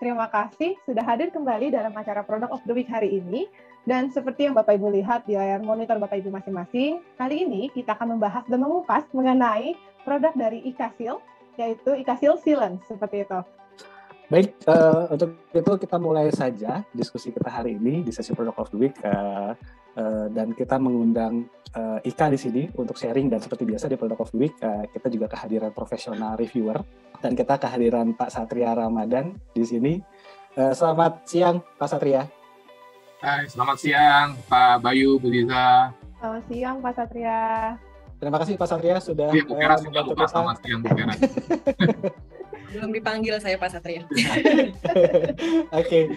terima kasih sudah hadir kembali dalam acara Product of the Week hari ini. Dan seperti yang Bapak Ibu lihat di layar monitor Bapak Ibu masing-masing, kali ini kita akan membahas dan mengupas mengenai produk dari IKASIL, yaitu IKASIL Sealant, seperti itu. Baik, untuk itu kita mulai saja diskusi kita hari ini di sesi Product of the Week. Dan kita mengundang Ika di sini untuk sharing, dan seperti biasa di Product of the Week kita juga kehadiran profesional reviewer dan kita kehadiran Pak Satria Ramadan di sini. Selamat siang Pak Satria. Hai, selamat siang Pak Bayu, Bu Liza. Selamat siang Pak Satria. Terima kasih Pak Satria sudah membantu kita. Selamat siang Bu Vera. Belum dipanggil saya Pak Satria. Oke.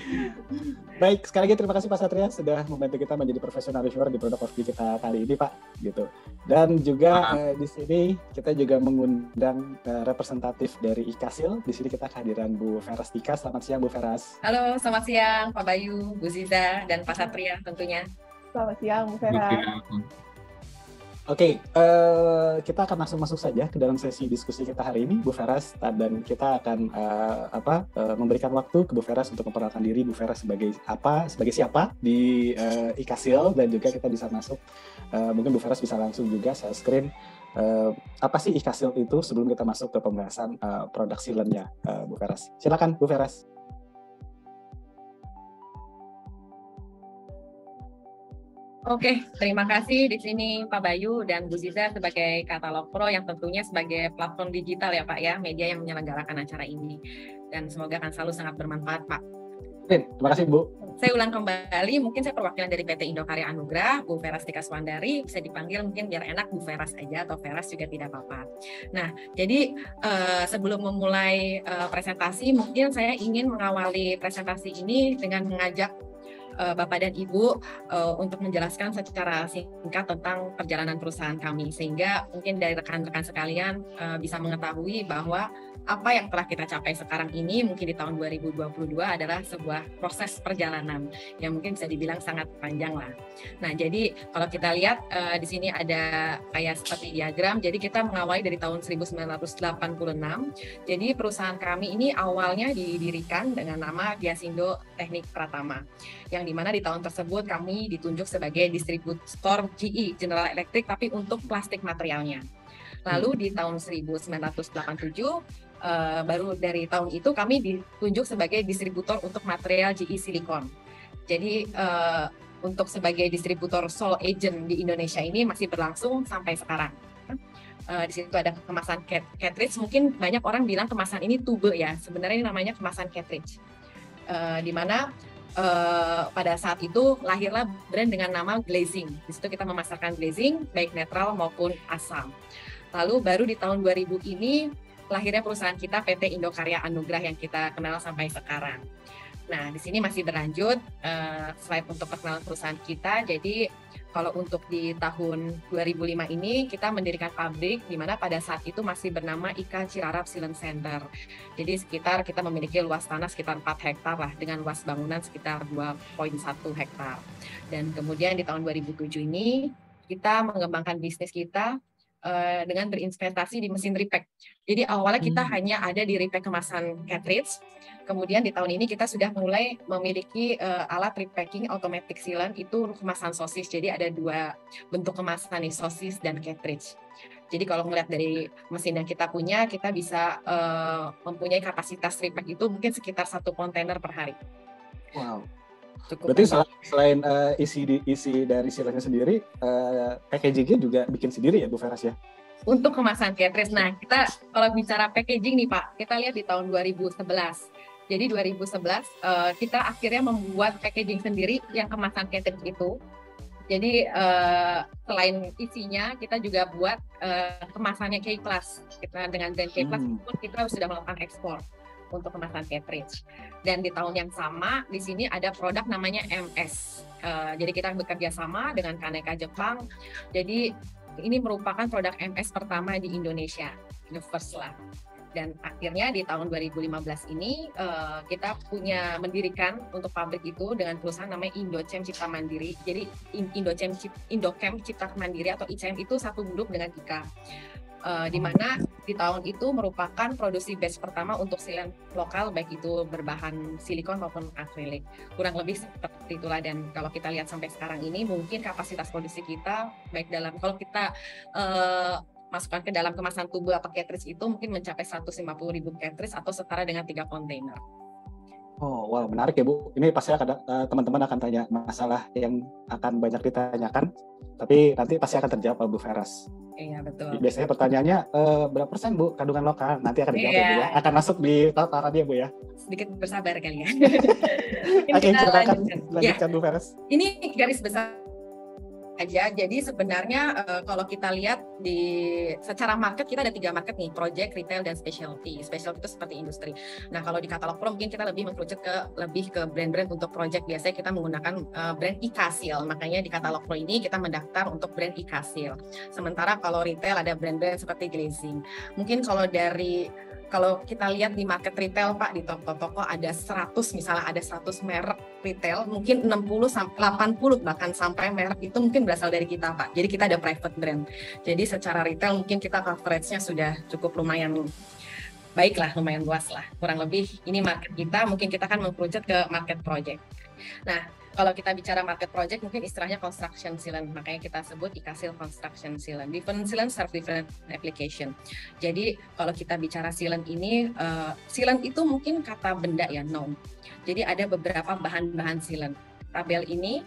Baik, sekali lagi terima kasih Pak Satria sudah membantu kita menjadi profesional reviewer di Product of the Week kita kali ini Pak, gitu. Dan juga di sini kita juga mengundang representatif dari IKASIL. Di sini kita kehadiran Bu Verastika. Selamat siang Bu Veras. Halo, selamat siang Pak Bayu, Bu Ziza, dan Pak Satria tentunya. Selamat siang Bu Veras. Oke, kita akan langsung masuk saja ke dalam sesi diskusi kita hari ini, Bu Veras, dan kita akan memberikan waktu ke Bu Veras untuk memperkenalkan diri Bu Veras sebagai siapa di IKASIL, dan juga kita bisa masuk, mungkin Bu Veras bisa langsung juga share screen apa sih IKASIL itu sebelum kita masuk ke pembahasan produk sealant-nya, Bu Veras. Silakan Bu Veras. Oke, terima kasih di sini Pak Bayu dan Bu Ziza sebagai Katalog Pro yang tentunya sebagai platform digital ya Pak ya, media yang menyelenggarakan acara ini. Dan semoga akan selalu sangat bermanfaat Pak. Terima kasih Bu. Saya ulang kembali, mungkin saya perwakilan dari PT Indokarya Anugrah, Bu Verastika Swandari, bisa dipanggil mungkin biar enak Bu Veras aja atau Veras juga tidak apa-apa. Nah, jadi sebelum memulai presentasi, mungkin saya ingin mengawali presentasi ini dengan mengajak Bapak dan Ibu untuk menjelaskan secara singkat tentang perjalanan perusahaan kami, sehingga mungkin dari rekan-rekan sekalian bisa mengetahui bahwa apa yang telah kita capai sekarang ini mungkin di tahun 2022 adalah sebuah proses perjalanan yang mungkin bisa dibilang sangat panjang lah. Nah, jadi kalau kita lihat di sini ada kayak seperti diagram, jadi kita mengawali dari tahun 1986. Jadi perusahaan kami ini awalnya didirikan dengan nama Giasindo Teknik Pratama, yang dimana di tahun tersebut kami ditunjuk sebagai distributor GE, General Electric, tapi untuk plastik materialnya. Lalu di tahun 1987, baru dari tahun itu kami ditunjuk sebagai distributor untuk material GE Silicon. Jadi untuk sebagai distributor sole agent di Indonesia ini masih berlangsung sampai sekarang. Di situ ada kemasan cartridge, mungkin banyak orang bilang kemasan ini tube ya, sebenarnya ini namanya kemasan cartridge. Di mana pada saat itu lahirlah brand dengan nama Glazing. Di situ kita memasarkan glazing baik netral maupun asam. Lalu baru di tahun 2000 ini lahirnya perusahaan kita PT Indokarya Anugrah yang kita kenal sampai sekarang. Nah, di sini masih berlanjut slide untuk perkenalan perusahaan kita. Jadi kalau untuk di tahun 2005 ini kita mendirikan pabrik di mana pada saat itu masih bernama IKA Cirarap Sealant Center. Jadi kita memiliki luas tanah sekitar 4 hektar lah dengan luas bangunan sekitar 2,1 hektar. Dan kemudian di tahun 2007 ini kita mengembangkan bisnis kita dengan berinvestasi di mesin repack. Jadi awalnya kita hanya ada di repack kemasan cartridge. Kemudian di tahun ini kita sudah mulai memiliki alat repacking automatic sealant itu kemasan sosis. Jadi ada 2 bentuk kemasan nih, sosis dan cartridge. Jadi kalau melihat dari mesin yang kita punya, kita bisa mempunyai kapasitas repack itu mungkin sekitar 1 kontainer per hari. Wow. Cukup. Berarti selain isi dari sealantnya sendiri, packagingnya juga bikin sendiri ya Bu Veras ya? Untuk kemasan cartridge, nah kita kalau bicara packaging nih Pak, kita lihat di tahun 2011. Jadi 2011 kita akhirnya membuat packaging sendiri yang kemasan cartridge itu. Jadi selain isinya, kita juga buat kemasannya K-Class. Kita dengan brand K-Class pun kita sudah melakukan ekspor untuk kemasan cartridge. Dan di tahun yang sama, di sini ada produk namanya MS. Jadi kita bekerja sama dengan Kaneka Jepang. Jadi ini merupakan produk MS pertama di Indonesia, the first lah. Dan akhirnya di tahun 2015 ini kita mendirikan untuk pabrik itu dengan perusahaan namanya Indochem Cipta Mandiri. Jadi Indochem Cipta Mandiri atau ICM itu satu grup dengan IKA. di mana di tahun itu merupakan produksi batch pertama untuk silen lokal, baik itu berbahan silikon maupun akrilik. Kurang lebih seperti itulah, dan kalau kita lihat sampai sekarang ini mungkin kapasitas produksi kita baik dalam, kalau kita masukkan ke dalam kemasan tubuh atau cartridge itu mungkin mencapai 150.000 cartridge atau setara dengan 3 kontainer. Oh, wow, menarik ya Bu. Ini pasti teman-teman akan tanya masalah yang akan banyak ditanyakan, tapi nanti pasti akan terjawab Bu Feras. Iya, betul. Biasanya pertanyaannya berapa persen Bu kandungan lokal? Nanti akan dijawab ya Bu ya. Akan masuk di tataran ya Bu ya. Sedikit bersabar kali ya. Oke, silakan lanjutkan Bu Feras. Ini garis besar aja. Jadi sebenarnya kalau kita lihat secara market, kita ada 3 market nih, project, retail, dan specialty. Specialty itu seperti industri. Nah, kalau di katalog pro mungkin kita lebih mengkerucut lebih ke brand-brand untuk project. Biasanya kita menggunakan brand IKASIL. Makanya di katalog pro ini kita mendaftar untuk brand IKASIL. Sementara kalau retail ada brand-brand seperti Glazing. Mungkin kalau kita lihat di market retail Pak, di toko-toko ada 100, misalnya ada 100 merek retail, mungkin 60-80 bahkan sampai merek itu mungkin berasal dari kita Pak. Jadi kita ada private brand. Jadi secara retail mungkin kita coverage-nya sudah cukup lumayan baik lah, lumayan luas lah. Kurang lebih ini market kita, mungkin kita akan mengkerucut ke market project. Nah, kalau kita bicara market project, mungkin istilahnya construction sealant, makanya kita sebut IKASIL construction sealant. Different sealant serve different application. Jadi kalau kita bicara sealant ini, sealant itu mungkin kata benda ya, noun. Jadi ada beberapa bahan-bahan sealant. Tabel ini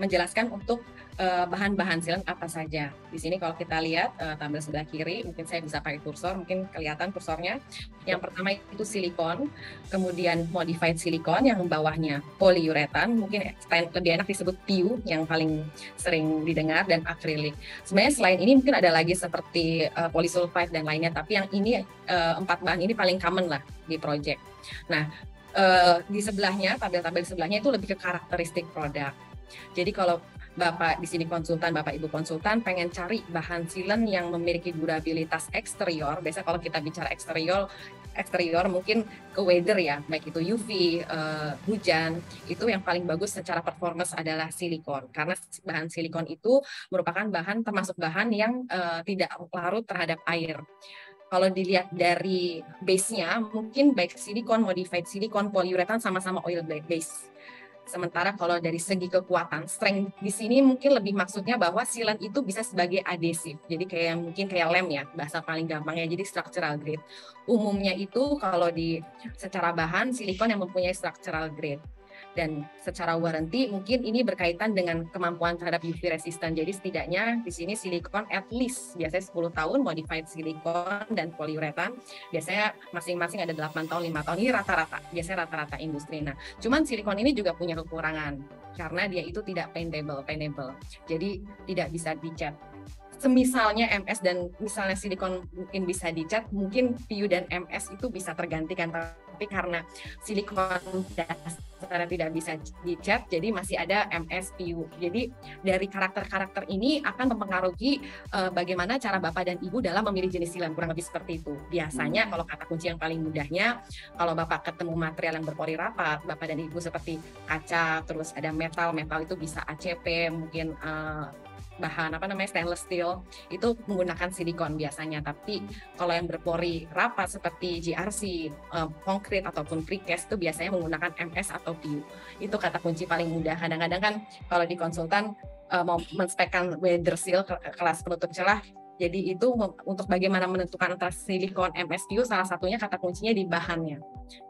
menjelaskan untuk bahan-bahan sealant apa saja. Di sini kalau kita lihat tabel sebelah kiri, mungkin saya bisa pakai kursor, mungkin kelihatan kursornya. Yang pertama itu silikon, kemudian modified silikon, yang bawahnya polyuretan, mungkin lebih enak disebut PU yang paling sering didengar, dan akrilik. Sebenarnya selain ini mungkin ada lagi seperti polysulfide dan lainnya, tapi yang ini 4 bahan ini paling common lah di project. Nah, di sebelahnya, tabel-tabel sebelahnya itu lebih ke karakteristik produk. Jadi kalau Bapak di sini konsultan, Bapak Ibu konsultan pengen cari bahan sealant yang memiliki durabilitas eksterior, biasanya kalau kita bicara eksterior mungkin ke weather ya, baik itu UV, hujan, itu yang paling bagus secara performance adalah silikon, karena bahan silikon itu merupakan bahan, termasuk bahan yang tidak larut terhadap air. Kalau dilihat dari base-nya, mungkin baik silikon, modified silikon, polyuretan sama-sama oil base. Sementara kalau dari segi kekuatan, strength di sini mungkin lebih maksudnya bahwa sealant itu bisa sebagai adhesif. Jadi mungkin kayak lem ya, bahasa paling gampangnya, jadi structural grade. Umumnya itu kalau secara bahan silikon yang mempunyai structural grade. Dan secara warranty mungkin ini berkaitan dengan kemampuan terhadap UV resistant. Jadi setidaknya di sini silikon at least biasanya 10 tahun, modified silikon dan polyuretan biasanya masing-masing ada 8 tahun, 5 tahun. Ini rata-rata, biasanya rata-rata industri. Nah, cuman silikon ini juga punya kekurangan karena dia itu tidak paintable. Jadi tidak bisa dicat. Semisalnya MS dan misalnya silikon mungkin bisa dicat, mungkin PU dan MS itu bisa tergantikan, tapi karena silikon dasarnya tidak bisa dicat, jadi masih ada MS, PU. Jadi dari karakter-karakter ini akan mempengaruhi bagaimana cara Bapak dan Ibu dalam memilih jenis sealant, kurang lebih seperti itu. Biasanya kalau kata kunci yang paling mudahnya, kalau Bapak ketemu material yang berpori rapat, Bapak dan Ibu seperti kaca, terus ada metal itu bisa ACP, mungkin bahan stainless steel itu menggunakan silikon biasanya. Tapi kalau yang berpori rapat seperti GRC, konkrit ataupun precast itu biasanya menggunakan MS atau PU. Itu kata kunci paling mudah. Kadang-kadang kan kalau di konsultan mau menspekkan weather seal kelas penutup celah, jadi itu untuk bagaimana menentukan antara silikon, MS, PU, salah satunya kata kuncinya di bahannya,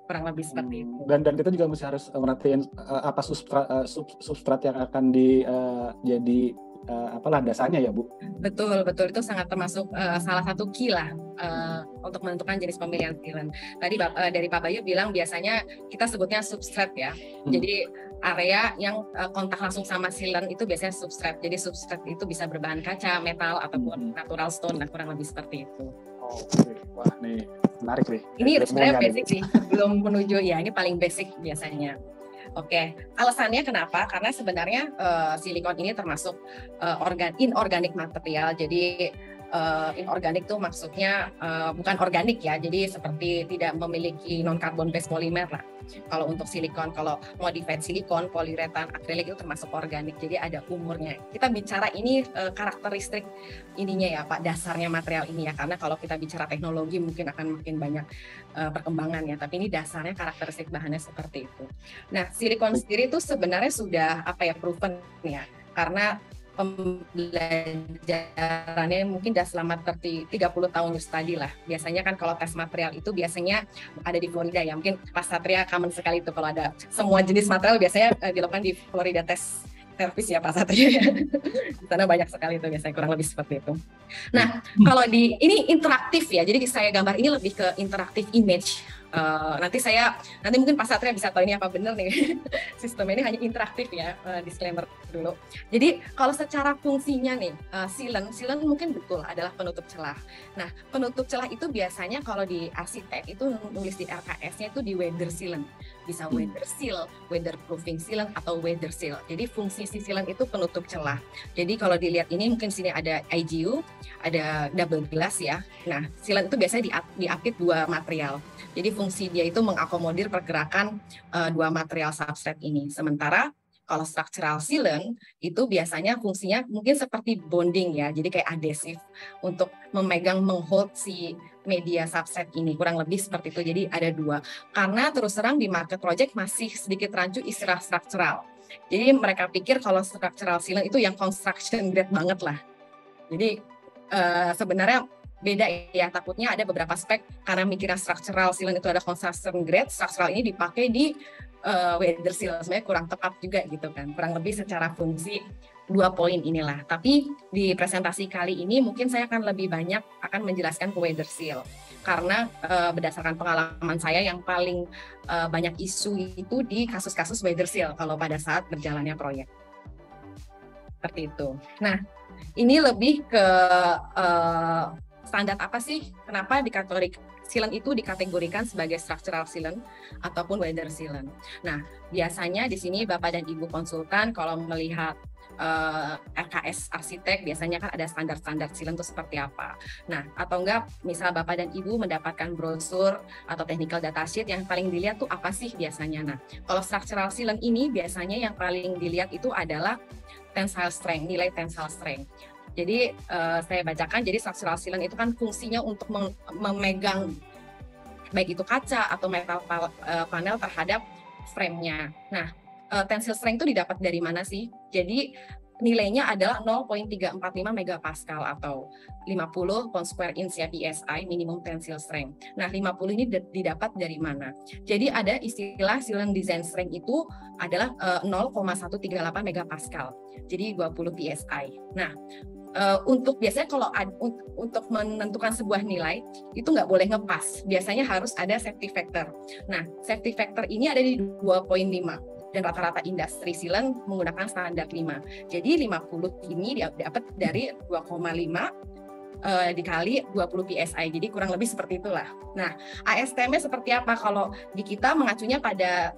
kurang lebih seperti itu. Dan kita juga harus merhatiin apa substrat yang akan jadi landasannya ya Bu. Betul itu sangat termasuk salah satu key lah untuk menentukan jenis pemilihan sealant. Tadi dari Pak Bayu bilang biasanya kita sebutnya substrat ya. Jadi area yang kontak langsung sama sealant itu biasanya substrat. Jadi substrat itu bisa berbahan kaca, metal ataupun natural stone. Nah, kurang lebih seperti itu. Oke. Wah, nih menarik nih. Ini sebenarnya basic sih, belum menuju ya, ini paling basic biasanya. Oke, alasannya kenapa? Karena sebenarnya silikon ini termasuk inorganic material. Jadi Inorganik tuh maksudnya bukan organik ya, jadi seperti tidak memiliki non-carbon based polymer lah. Kalau untuk silikon, kalau modified silikon, poliuretan, akrilik itu termasuk organik, jadi ada umurnya. Kita bicara ini karakteristik ininya ya Pak, dasarnya material ini ya, karena kalau kita bicara teknologi mungkin akan makin banyak perkembangan ya, tapi ini dasarnya karakteristik bahannya seperti itu. Nah, silikon sendiri itu sebenarnya sudah proven ya, karena pembelajarannya mungkin udah selama 30 tahun study lah. Biasanya kan kalau tes material itu biasanya ada di Florida ya. Mungkin Pak Satria common sekali itu kalau ada semua jenis material biasanya dilakukan di Florida Test Service ya Pak Satria. Di sana banyak sekali itu biasanya, kurang lebih seperti itu. Nah, kalau ini interaktif ya. Jadi saya gambar ini lebih ke interaktif image. Nanti mungkin Pak Satria bisa tahu ini apa benar nih. Sistem ini hanya interaktif ya, disclaimer dulu. Jadi kalau secara fungsinya nih, sealant mungkin betul adalah penutup celah. Nah, penutup celah itu biasanya kalau di arsitek itu nulis di RKS-nya itu di weather sealant. Bisa weather seal, weatherproofing sealant atau weather seal. Jadi fungsi si sealant itu penutup celah. Jadi kalau dilihat ini mungkin sini ada IGU, ada double glass ya. Nah, sealant itu biasanya diapit dua material. Jadi fungsi dia itu mengakomodir pergerakan dua material substrate ini. Sementara kalau structural sealant itu biasanya fungsinya mungkin seperti bonding ya, jadi kayak adhesif untuk memegang, menghold si media substrate ini, kurang lebih seperti itu. Jadi ada dua. Karena terus terang di market project masih sedikit rancu istilah structural. Jadi mereka pikir kalau structural sealant itu yang construction grade banget lah. Jadi sebenarnya beda ya, takutnya ada beberapa spek karena mikirnya structural sealant itu ada construction grade, structural ini dipakai di weather seal, sebenarnya kurang tepat juga gitu kan, kurang lebih secara fungsi dua poin inilah. Tapi di presentasi kali ini mungkin saya akan lebih banyak akan menjelaskan ke weather seal karena berdasarkan pengalaman saya yang paling banyak isu itu di kasus-kasus weather seal kalau pada saat berjalannya proyek seperti itu. Nah, ini lebih ke standar apa sih? Kenapa sealant itu dikategorikan sebagai structural sealant ataupun weather sealant? Nah, biasanya di sini Bapak dan Ibu konsultan kalau melihat RKS arsitek biasanya kan ada standar-standar sealant itu seperti apa. Nah, atau enggak misal Bapak dan Ibu mendapatkan brosur atau technical datasheet yang paling dilihat tuh apa sih biasanya. Nah, kalau structural sealant ini biasanya yang paling dilihat itu adalah tensile strength, nilai tensile strength. Jadi saya bacakan, jadi structural sealant itu kan fungsinya untuk memegang baik itu kaca atau metal panel terhadap frame-nya. Nah, tensile strength itu didapat dari mana sih? Jadi nilainya adalah 0,345 megapascal atau 50 pound square inch ya, PSI, minimum tensile strength. Nah, 50 ini didapat dari mana? Jadi ada istilah sealant design strength itu adalah 0,138 megapascal. Jadi 20 PSI. Nah, untuk biasanya kalau untuk menentukan sebuah nilai itu nggak boleh ngepas, biasanya harus ada safety factor. Nah, safety factor ini ada di 2,5 dan rata-rata industri sealant menggunakan standar 5. Jadi 50 ini dapat dari 2,5 dikali 20 PSI, jadi kurang lebih seperti itulah. Nah, ASTM-nya seperti apa? Kalau di kita mengacunya pada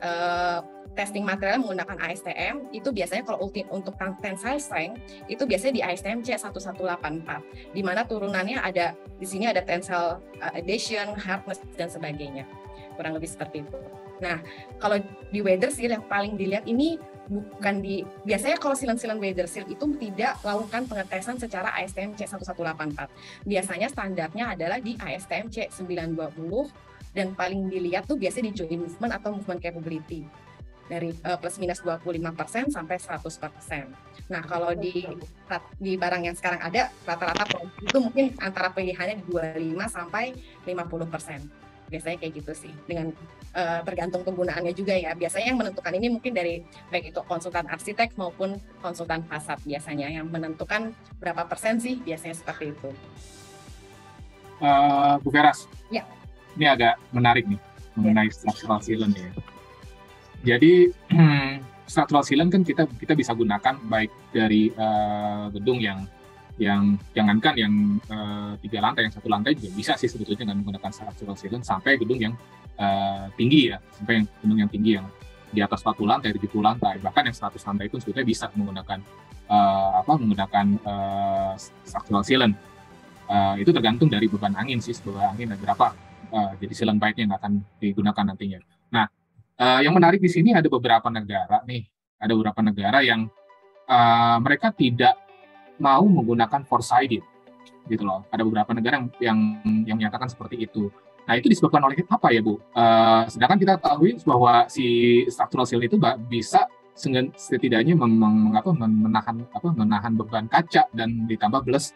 testing material menggunakan ASTM, itu biasanya kalau untuk tensile strength itu biasanya di ASTM C1184, di mana turunannya ada di sini ada tensile adhesion, hardness dan sebagainya. Kurang lebih seperti itu. Nah, kalau di weather seal yang paling dilihat ini bukan biasanya kalau sealant weather seal itu tidak melakukan pengetesan secara ASTM C1184. Biasanya standarnya adalah di ASTM C920 dan paling dilihat tuh biasanya di joint movement atau movement capability. Dari plus minus 25% sampai 100%. Nah, kalau di barang yang sekarang ada, rata-rata itu mungkin antara pilihannya di 25 sampai 50%. Biasanya kayak gitu sih, dengan tergantung penggunaannya juga ya. Biasanya yang menentukan ini mungkin dari baik itu konsultan arsitek maupun konsultan fasad biasanya yang menentukan berapa persen sih, biasanya seperti itu. Bu Veras, ya. Ini agak menarik nih mengenai structural sealant ya. Jadi structural sealant kan kita bisa gunakan baik dari gedung yang jangankan yang 3 lantai, yang 1 lantai juga bisa sih sebetulnya dengan menggunakan structural sealant, sampai gedung yang tinggi ya, sampai gedung yang tinggi yang di atas 40 lantai, 70 lantai, bahkan yang 100 lantai pun sebetulnya bisa menggunakan structural sealant. Itu tergantung dari beban angin sih, beban angin dan berapa jadi sealant pipe yang akan digunakan nantinya. Nah, yang menarik di sini ada beberapa negara yang mereka tidak mau menggunakan four-sided gitu loh. Ada beberapa negara yang menyatakan seperti itu. Nah, itu disebabkan oleh apa ya, Bu? Sedangkan kita tahu bahwa si structural seal itu bisa setidaknya menahan beban kaca dan ditambah plus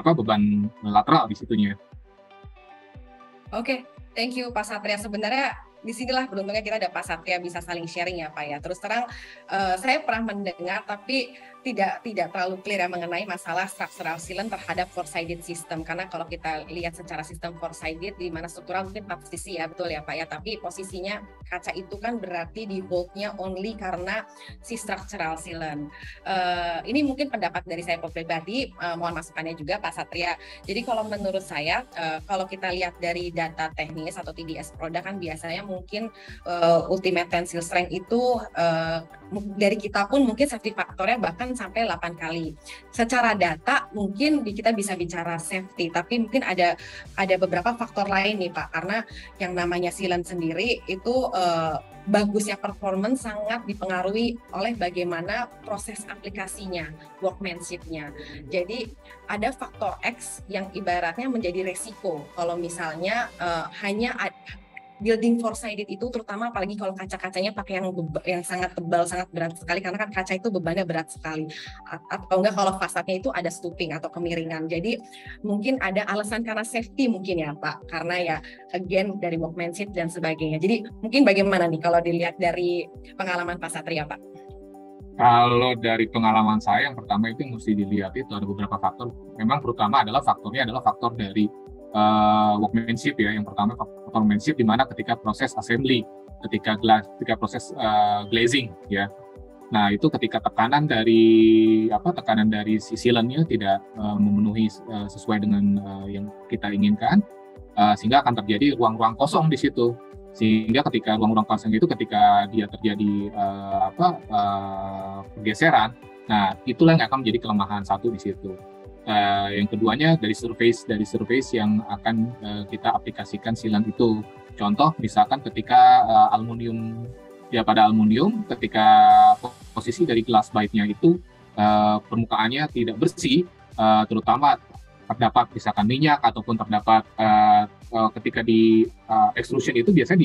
beban lateral di situnya. Oke, thank you Pak Satria. Sebenarnya disinilah beruntungnya kita ada Pak Satria bisa saling sharing ya Pak ya. Terus terang saya pernah mendengar tapi tidak terlalu clear ya mengenai masalah structural sealant terhadap four-sided system. Karena kalau kita lihat secara sistem four-sided di mana struktural mungkin 4 sisi ya, betul ya Pak ya. Tapi posisinya kaca itu kan berarti di hold-nya only karena si structural sealant. Ini mungkin pendapat dari saya pribadi, mohon masukannya juga Pak Satria. Jadi kalau menurut saya, kalau kita lihat dari data teknis atau TDS produk kan biasanya mungkin ultimate tensile strength itu dari kita pun mungkin safety faktornya bahkan sampai 8 kali. Secara data mungkin kita bisa bicara safety, tapi mungkin ada beberapa faktor lain nih Pak, karena yang namanya sealant sendiri itu bagusnya performance sangat dipengaruhi oleh bagaimana proses aplikasinya, workmanship-nya. Jadi ada faktor X yang ibaratnya menjadi resiko kalau misalnya hanya building four-sided itu, terutama apalagi kalau kaca-kacanya pakai yang sangat tebal, sangat berat sekali, karena kan kaca itu bebannya berat sekali. Atau enggak kalau fasadnya itu ada stooping atau kemiringan. Jadi mungkin ada alasan karena safety mungkin ya Pak, karena ya again dari workmanship dan sebagainya. Jadi mungkin bagaimana nih kalau dilihat dari pengalaman Pak Satria Pak? Kalau dari pengalaman saya, yang pertama itu yang mesti dilihat itu ada beberapa faktor. Memang terutama faktor dari workmanship ya. Yang pertama faktor workmanship di mana ketika proses assembly, ketika proses glazing ya. Nah, itu ketika tekanan dari si sealant-nya tidak memenuhi sesuai dengan yang kita inginkan, sehingga akan terjadi ruang-ruang kosong di situ. Sehingga ketika ruang-ruang kosong itu ketika dia terjadi pergeseran, nah itulah yang akan menjadi kelemahan satu di situ. Yang keduanya dari surface yang akan kita aplikasikan sealant itu. Contoh misalkan ketika pada aluminium ketika posisi dari glass pipe-nya itu permukaannya tidak bersih, terutama terdapat misalkan minyak ataupun terdapat ketika di extrusion itu biasanya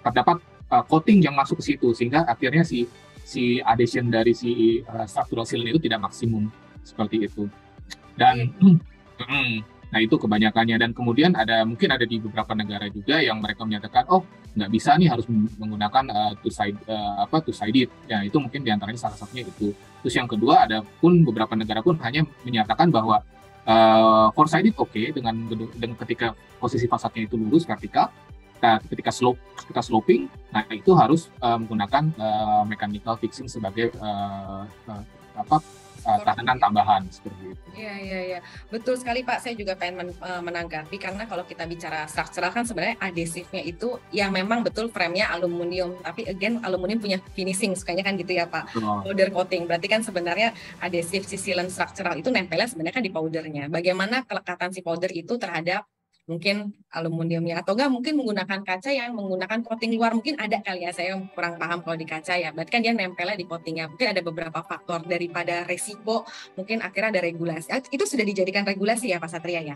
terdapat coating yang masuk ke situ, sehingga akhirnya si adhesion dari si structural sealant itu tidak maksimum seperti itu. Dan nah itu kebanyakannya. Dan kemudian mungkin ada di beberapa negara juga yang mereka menyatakan nggak bisa nih, harus menggunakan two-sided. Ya itu mungkin diantaranya salah satunya itu. Terus yang kedua ada pun beberapa negara pun hanya menyatakan bahwa four-sided oke dengan ketika posisi fasadnya itu lurus vertikal. Nah, ketika sloping, nah itu harus menggunakan mechanical fixing sebagai tahanan tambahan seperti itu. Iya, betul sekali Pak. Saya juga pengen menanggapi, karena kalau kita bicara structural kan sebenarnya adhesifnya itu ya memang betul frame-nya aluminium, tapi again aluminium punya finishing, sukanya kan gitu ya Pak. Powder coating, berarti kan sebenarnya adhesif si sealant structural itu nempelnya sebenarnya kan di powdernya. Bagaimana kelekatan si powder itu terhadap mungkin aluminiumnya, atau enggak mungkin menggunakan kaca yang menggunakan coating luar, mungkin ada kali ya, saya kurang paham kalau di kaca ya, berarti kan dia nempelnya di coatingnya. Mungkin ada beberapa faktor daripada resiko, mungkin akhirnya ada regulasi. Itu sudah dijadikan regulasi ya Pak Satria ya?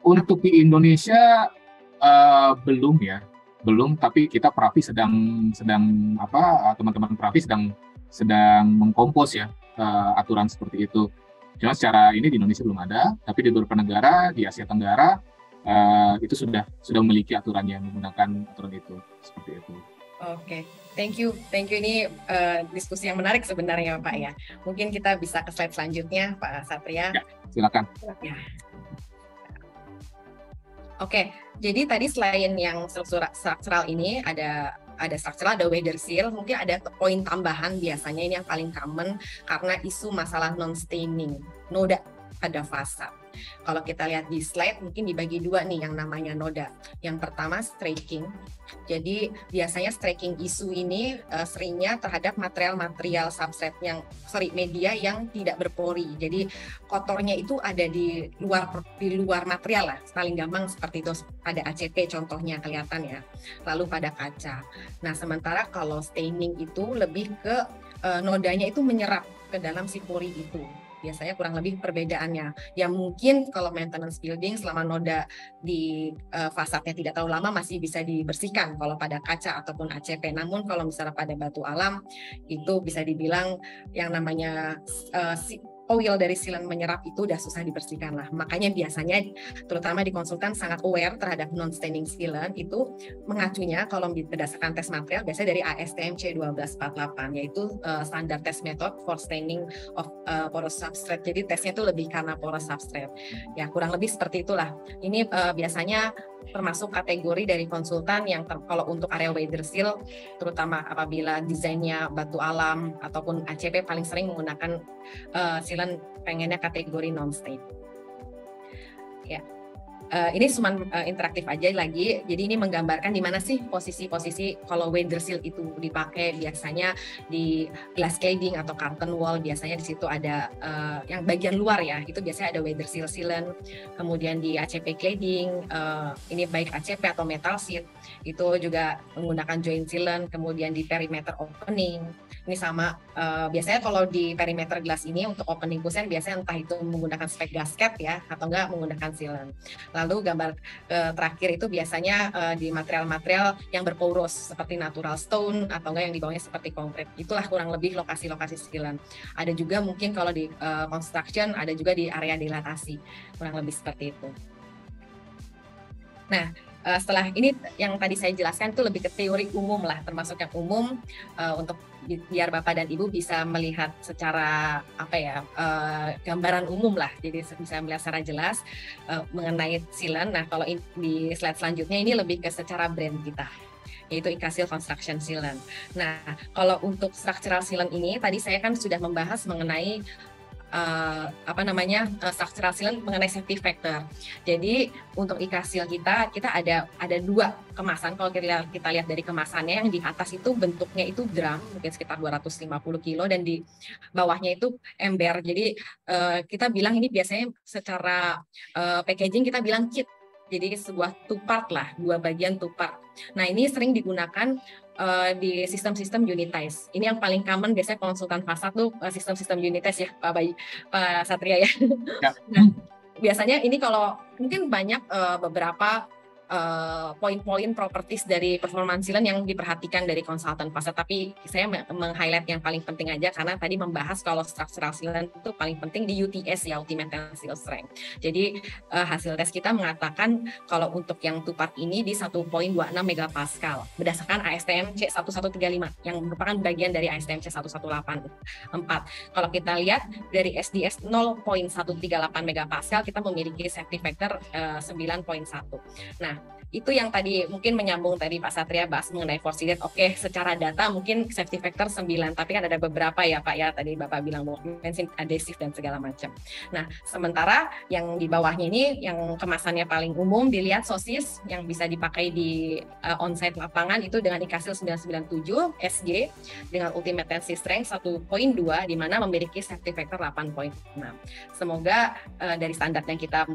Untuk di Indonesia belum, tapi kita Pravi sedang teman-teman Pravi sedang mengkompos ya aturan seperti itu. Cuma secara ini di Indonesia belum ada, tapi di beberapa negara di Asia Tenggara itu sudah memiliki aturannya, menggunakan aturan itu seperti itu. Oke, thank you. Ini diskusi yang menarik sebenarnya Pak ya. Mungkin kita bisa ke slide selanjutnya Pak Satria. Ya, silakan. Ya. Oke, jadi tadi selain yang struktural ini ada structural, ada weather seal, mungkin ada poin tambahan biasanya ini yang paling common karena isu masalah non-staining, noda pada fasad. Kalau kita lihat di slide mungkin dibagi dua nih yang namanya noda. Yang pertama striking. Jadi biasanya striking isu ini seringnya terhadap material-material substrate media yang tidak berpori. Jadi kotornya itu ada di luar material lah. Paling gampang seperti itu pada ACP contohnya kelihatan ya. Lalu pada kaca. Nah, sementara kalau staining itu lebih ke nodanya itu menyerap ke dalam si pori itu. Biasanya kurang lebih perbedaannya. Ya mungkin kalau maintenance building selama noda di fasadnya tidak terlalu lama masih bisa dibersihkan kalau pada kaca ataupun ACP. Namun kalau misalnya pada batu alam itu bisa dibilang yang namanya oil dari silen menyerap itu udah susah dibersihkan lah. Makanya biasanya terutama di konsultan sangat aware terhadap non-staining sealant itu mengacunya kalau berdasarkan tes material biasanya dari ASTM C1248 yaitu standar test method for staining of porous substrate. Jadi tesnya itu lebih karena porous substrate. Ya kurang lebih seperti itulah. Ini biasanya termasuk kategori dari konsultan yang kalau untuk area weather seal terutama apabila desainnya batu alam ataupun ACP paling sering menggunakan sealant pengennya kategori non-stain. Ya. Ini cuma interaktif aja lagi, jadi ini menggambarkan di mana sih posisi-posisi kalau weather seal itu dipakai biasanya di glass cladding atau curtain wall, biasanya di situ ada yang bagian luar ya, itu biasanya ada weather seal sealant, kemudian di ACP cladding, ini baik ACP atau metal sheet, itu juga menggunakan joint sealant, kemudian di perimeter opening, ini sama, biasanya kalau di perimeter glass ini untuk opening kusen biasanya entah itu menggunakan spek gasket ya, atau enggak menggunakan sealant. Lalu gambar terakhir itu biasanya di material-material yang berporos seperti natural stone atau enggak yang di bawahnya seperti konkrit. Itulah kurang lebih lokasi-lokasi sealant. Ada juga mungkin kalau di construction ada juga di area dilatasi. Kurang lebih seperti itu. Nah, setelah ini yang tadi saya jelaskan itu lebih ke teori umum lah, termasuk yang umum untuk biar Bapak dan Ibu bisa melihat secara gambaran umum lah, jadi bisa melihat secara jelas mengenai sealant. Nah, kalau di slide selanjutnya ini lebih ke secara brand kita, yaitu Ikasil Construction Sealant. Nah, kalau untuk structural sealant ini tadi saya kan sudah membahas mengenai structural sealant mengenai safety factor. Jadi untuk Ikasil kita ada dua kemasan. Kalau kita lihat dari kemasannya, yang di atas itu bentuknya itu drum mungkin sekitar 250 kilo dan di bawahnya itu ember. Jadi kita bilang ini biasanya secara packaging kita bilang kit. Jadi sebuah two part lah, dua bagian two part. Nah, ini sering digunakan di sistem-sistem unitize. Ini yang paling common biasanya konsultan fasad tuh sistem-sistem unitize ya, Pak Satria ya. Nah, biasanya ini kalau mungkin banyak beberapa poin-poin properties dari performance sealant yang diperhatikan dari konsultan fasad, tapi saya meng-highlight yang paling penting aja karena tadi membahas kalau structural sealant itu paling penting di UTS ya, Ultimate Tensile Strength. Jadi hasil tes kita mengatakan kalau untuk yang two part ini di 1.26 megapascal berdasarkan ASTM C1135 yang merupakan bagian dari ASTM C1184. Kalau kita lihat dari SDS 0.138 megapascal kita memiliki safety factor 9.1. Nah, itu yang tadi mungkin menyambung tadi Pak Satria bahas mengenai force rate. Oke, secara data mungkin safety factor 9, tapi kan ada beberapa ya Pak ya, tadi Bapak bilang bahwa mention adhesive dan segala macam. Nah, sementara yang di bawahnya ini yang kemasannya paling umum dilihat sosis yang bisa dipakai di onsite lapangan itu dengan Ikasil 997 SG dengan Ultimate Tensile Strength 1.2 di mana memiliki safety factor 8.6. Semoga dari standar yang kita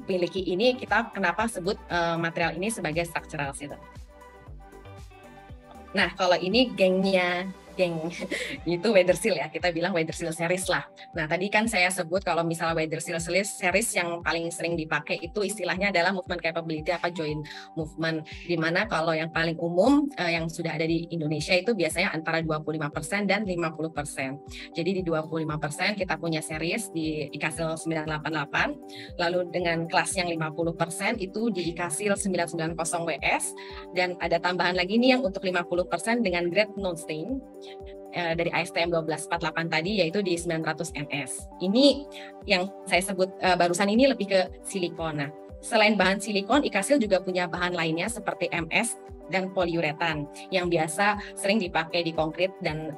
miliki ini kita kenapa sebut material ini sebagai structural sealant. Nah, kalau ini geng itu weather seal ya, kita bilang weather seal series lah. Nah, tadi kan saya sebut kalau misalnya weather seal series yang paling sering dipakai itu istilahnya adalah movement capability apa joint movement, dimana kalau yang paling umum yang sudah ada di Indonesia itu biasanya antara 25% dan 50%. Jadi di 25% kita punya series di Ikasil 988, lalu dengan kelas yang 50% itu di Ikasil 990 WS, dan ada tambahan lagi nih yang untuk 50% dengan grade non-stain dari ASTM 1248 tadi yaitu di 900 ns. Ini yang saya sebut barusan ini lebih ke silikon. Nah, selain bahan silikon, Ikasil juga punya bahan lainnya seperti MS dan poliuretan yang biasa sering dipakai di konkrit dan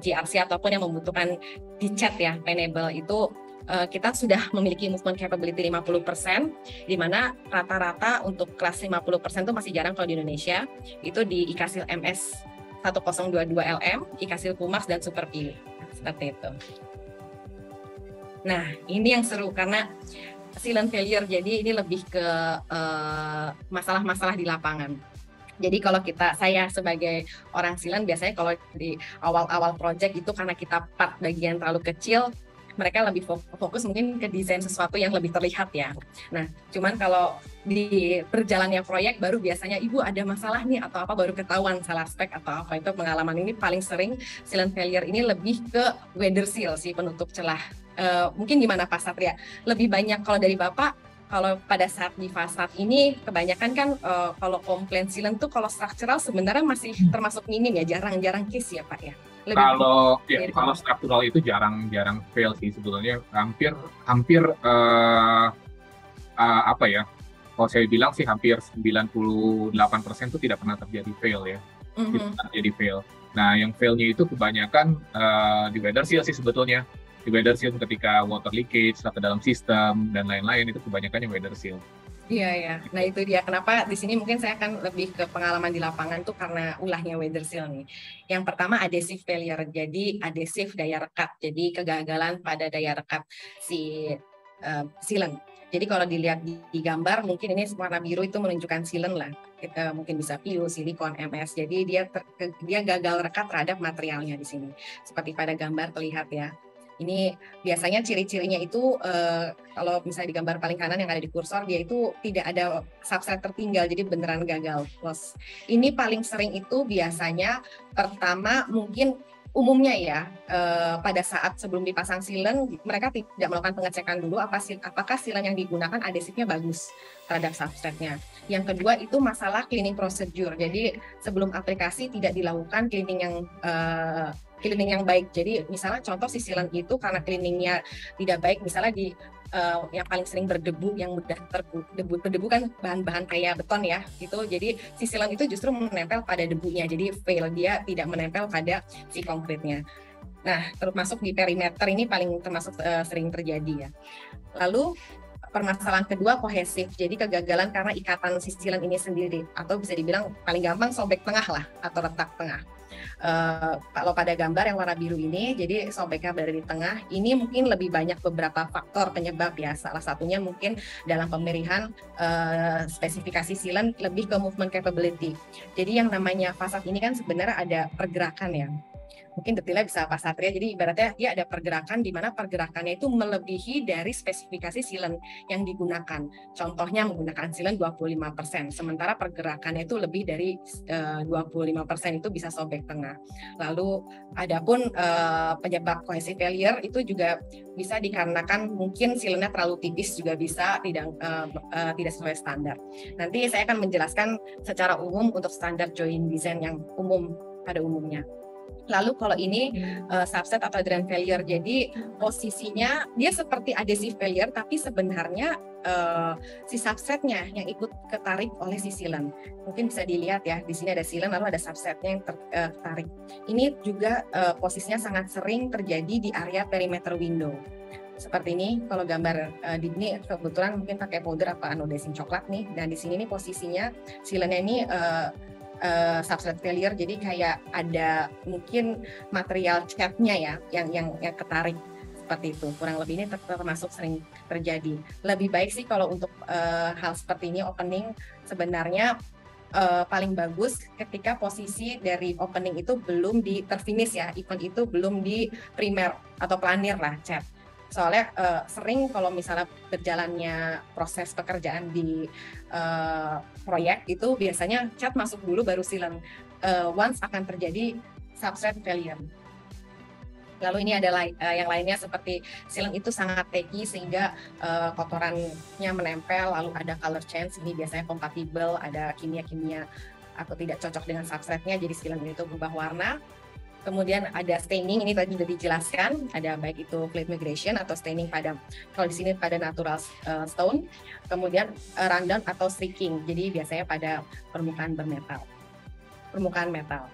GRC ataupun yang membutuhkan dicat ya, paintable itu kita sudah memiliki movement capability 50%, di mana rata-rata untuk kelas 50% itu masih jarang kalau di Indonesia, itu di IKASIL MS 1022 LM, IKASIL Pumax, dan Super P. Seperti itu. Nah, ini yang seru karena silent failure, jadi ini lebih ke masalah-masalah di lapangan. Jadi kalau saya sebagai orang silent, biasanya kalau di awal-awal project itu karena kita part bagian terlalu kecil, mereka lebih fokus mungkin ke desain sesuatu yang lebih terlihat ya. Nah, cuman kalau di berjalannya proyek baru biasanya ibu ada masalah nih atau apa, baru ketahuan salah spek atau apa. Itu pengalaman ini paling sering silent failure ini lebih ke weather seal sih, penutup celah. Mungkin gimana Pak Satria? Lebih banyak kalau dari Bapak, kalau pada saat di fasad ini kebanyakan kan kalau komplain silent tuh kalau structural sebenarnya masih termasuk minim ya, jarang-jarang case ya Pak ya. Kalau struktural itu jarang fail sih sebetulnya, hampir apa ya? Kalau saya bilang sih hampir 98% itu tidak pernah terjadi fail ya. Tidak pernah terjadi fail. Nah, yang failnya itu kebanyakan di weather seal sih sebetulnya. Di weather seal ketika water leakage ke dalam sistem dan lain-lain, itu kebanyakan yang weather seal. Iya ya, nah itu dia kenapa di sini mungkin saya akan lebih ke pengalaman di lapangan tuh karena ulahnya weather seal nih. Yang pertama adhesive failure, jadi adhesive daya rekat, jadi kegagalan pada daya rekat si sealant. Jadi kalau dilihat di gambar mungkin ini warna biru itu menunjukkan sealant lah. Kita mungkin bisa PU, silikon, MS. Jadi dia gagal rekat terhadap materialnya di sini. Seperti pada gambar terlihat ya. Ini biasanya ciri-cirinya itu kalau misalnya di gambar paling kanan yang ada di kursor, dia itu tidak ada substrate tertinggal, jadi beneran gagal. Plus ini paling sering itu biasanya pertama mungkin umumnya ya pada saat sebelum dipasang sealant mereka tidak melakukan pengecekan dulu apakah sealant yang digunakan adhesifnya bagus terhadap substrate-nya. Yang kedua itu masalah cleaning procedure. Jadi sebelum aplikasi tidak dilakukan cleaning yang baik. Jadi misalnya contoh si sealant itu karena cleaningnya tidak baik, misalnya di yang paling sering berdebu, yang mudah berdebu kan bahan-bahan kayak beton ya, gitu. Jadi si sealant itu justru menempel pada debunya, jadi fail, dia tidak menempel pada si konkretnya. Nah, termasuk di perimeter ini paling termasuk sering terjadi ya. Lalu permasalahan kedua kohesif, jadi kegagalan karena ikatan si sealant ini sendiri, atau bisa dibilang paling gampang sobek tengah lah atau retak tengah. Kalau pada gambar yang warna biru ini, jadi sobeknya berada di tengah. Ini mungkin lebih banyak beberapa faktor penyebab ya. Salah satunya mungkin dalam pemilihan spesifikasi sealant lebih ke movement capability. Jadi yang namanya fasad ini kan sebenarnya ada pergerakan ya. Mungkin detailnya bisa Pak Satria, jadi ibaratnya dia ada pergerakan di mana pergerakannya itu melebihi dari spesifikasi sealant yang digunakan. Contohnya menggunakan sealant 25%, sementara pergerakannya itu lebih dari 25% itu bisa sobek tengah. Lalu adapun penyebab cohesive failure itu juga bisa dikarenakan mungkin sealantnya terlalu tipis, juga bisa tidak sesuai standar. Nanti saya akan menjelaskan secara umum untuk standar joint design yang umum pada umumnya. Lalu kalau ini subset atau drain failure, jadi posisinya dia seperti adhesive failure, tapi sebenarnya si substratnya yang ikut ketarik oleh si sealant. Mungkin bisa dilihat ya, di sini ada sealant lalu ada substratnya yang tertarik. Ini juga posisinya sangat sering terjadi di area perimeter window. Seperti ini, kalau gambar di ini kebetulan mungkin pakai powder apa anodizing coklat nih, dan di sini nih posisinya sealantnya ini substrate failure, jadi kayak ada mungkin material catnya ya yang ketarik seperti itu. Kurang lebih ini termasuk sering terjadi. Lebih baik sih kalau untuk hal seperti ini opening sebenarnya paling bagus ketika posisi dari opening itu belum terfinish ya, event itu belum di primer atau planir lah cat. Soalnya sering kalau misalnya berjalannya proses pekerjaan di proyek itu biasanya cat masuk dulu baru sealant. Once akan terjadi substrate failure. Lalu ini ada yang lainnya seperti sealant itu sangat tacky sehingga kotorannya menempel, lalu ada color change, ini biasanya kompatibel, ada kimia-kimia atau tidak cocok dengan substrate-nya, jadi sealant itu berubah warna. Kemudian ada staining, ini tadi sudah dijelaskan, ada baik itu fluid migration atau staining pada, kalau di sini pada natural stone. Kemudian rundown atau streaking, jadi biasanya pada permukaan metal.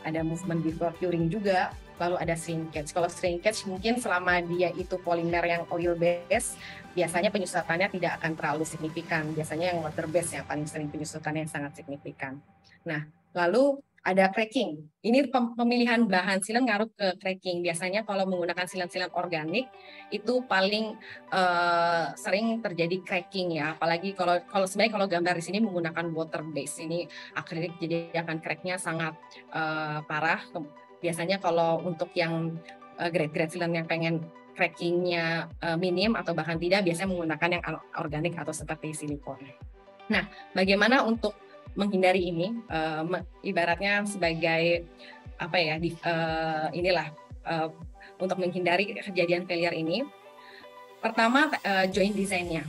ada movement before curing juga, lalu ada shrinkage. Kalau shrinkage mungkin selama dia itu polimer yang oil base, biasanya penyusutannya tidak akan terlalu signifikan. Biasanya yang water base yang paling sering penyusutannya yang sangat signifikan. Nah, lalu ada cracking. Ini pemilihan bahan silen ngaruh ke cracking. Biasanya kalau menggunakan silen-silen organik itu paling sering terjadi cracking ya. Apalagi kalau sebenarnya kalau gambar di sini menggunakan water base, ini akrilik, jadi akan cracknya sangat parah. Biasanya kalau untuk yang grade-grade silen yang pengen crackingnya minim atau bahkan tidak, biasanya menggunakan yang organik atau seperti silikon. Nah, bagaimana untuk menghindari ini, ibaratnya sebagai apa ya, untuk menghindari kejadian failure ini. Pertama, joint design-nya.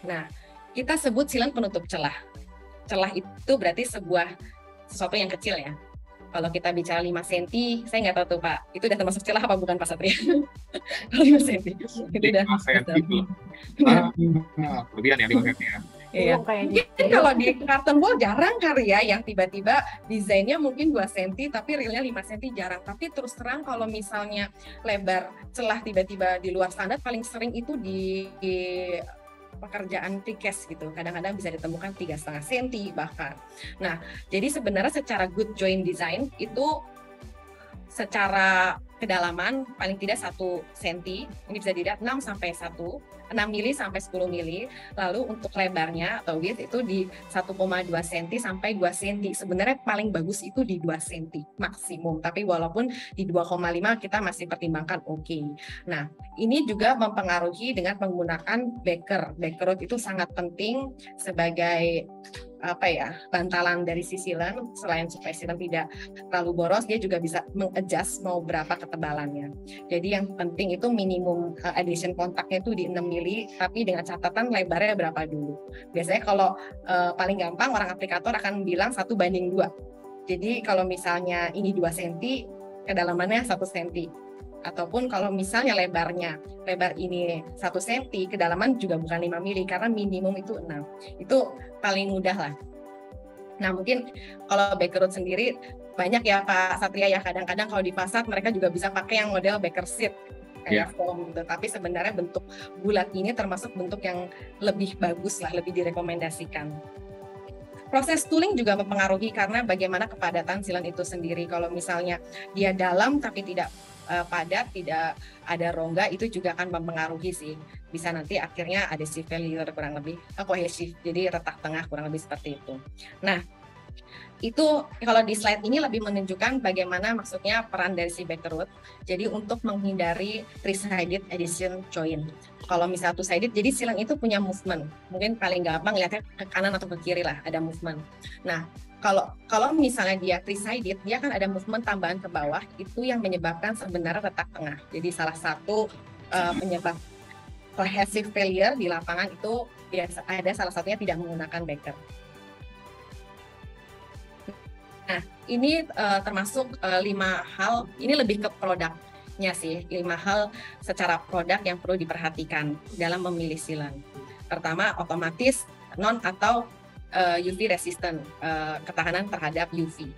Nah, kita sebut silen penutup celah. Celah itu berarti sesuatu yang kecil ya. Kalau kita bicara 5 cm, saya nggak tahu tuh Pak, itu udah termasuk celah apa bukan Pak Satria? Kalau 5 cm, itu udah. 5 cm. Kemudian ya 5 cm ya. Iya. Mungkin kalau di carton wall jarang kali ya yang tiba-tiba desainnya mungkin 2 cm tapi realnya 5 cm jarang. Tapi terus terang kalau misalnya lebar celah tiba-tiba di luar standar, paling sering itu di pekerjaan precast gitu. Kadang-kadang bisa ditemukan 3,5 cm bahkan. Nah, jadi sebenarnya secara good joint design itu secara kedalaman paling tidak 1 cm, ini bisa dilihat 6 mili sampai 10 mili. Lalu untuk lebarnya atau width itu di 1,2 cm sampai 2 cm. Sebenarnya paling bagus itu di 2 cm maksimum, tapi walaupun di 2,5 kita masih pertimbangkan oke. Nah, ini juga mempengaruhi dengan menggunakan backer. Backer itu sangat penting sebagai bantalan dari si silen. Selain supaya silen tidak terlalu boros, dia juga bisa mengadjust mau berapa ketebalannya. Jadi yang penting itu minimum adhesion kontaknya itu di 6 mili, tapi dengan catatan lebarnya berapa dulu. Biasanya kalau paling gampang orang aplikator akan bilang 1:2. Jadi kalau misalnya ini 2 cm, kedalamannya 1 cm. Ataupun kalau misalnya lebar ini 1 cm, kedalaman juga bukan 5 mili karena minimum itu 6. Itu paling mudah lah. Nah, mungkin kalau backer sendiri banyak ya Pak Satria ya, kadang-kadang kalau di pasar mereka juga bisa pakai yang model backer sheet kayak foam gitu. Tapi sebenarnya bentuk bulat ini termasuk bentuk yang lebih bagus lah, lebih direkomendasikan. Proses tooling juga mempengaruhi karena bagaimana kepadatan silen itu sendiri. Kalau misalnya dia dalam tapi tidak padat, tidak ada rongga, itu juga akan mempengaruhi sih. Bisa nanti akhirnya adhesive failure kurang lebih, cohesive, jadi retak tengah kurang lebih seperti itu. Nah, itu kalau di slide ini lebih menunjukkan bagaimana maksudnya peran dari si backer root. Jadi untuk menghindari three-sided adhesion joint. Kalau misalnya two-sided, jadi silen itu punya movement. Mungkin paling gampang lihatnya ke kanan atau ke kiri lah, ada movement. Nah, kalau misalnya dia three-sided, dia kan ada movement tambahan ke bawah, itu yang menyebabkan sebenarnya retak tengah. Jadi salah satu penyebab cohesive failure di lapangan itu biasa ada salah satunya tidak menggunakan backer. Nah, ini termasuk 5 hal, ini lebih ke produknya sih, 5 hal secara produk yang perlu diperhatikan dalam memilih silen. Pertama, otomatis non atau UV resistant, ketahanan terhadap UV.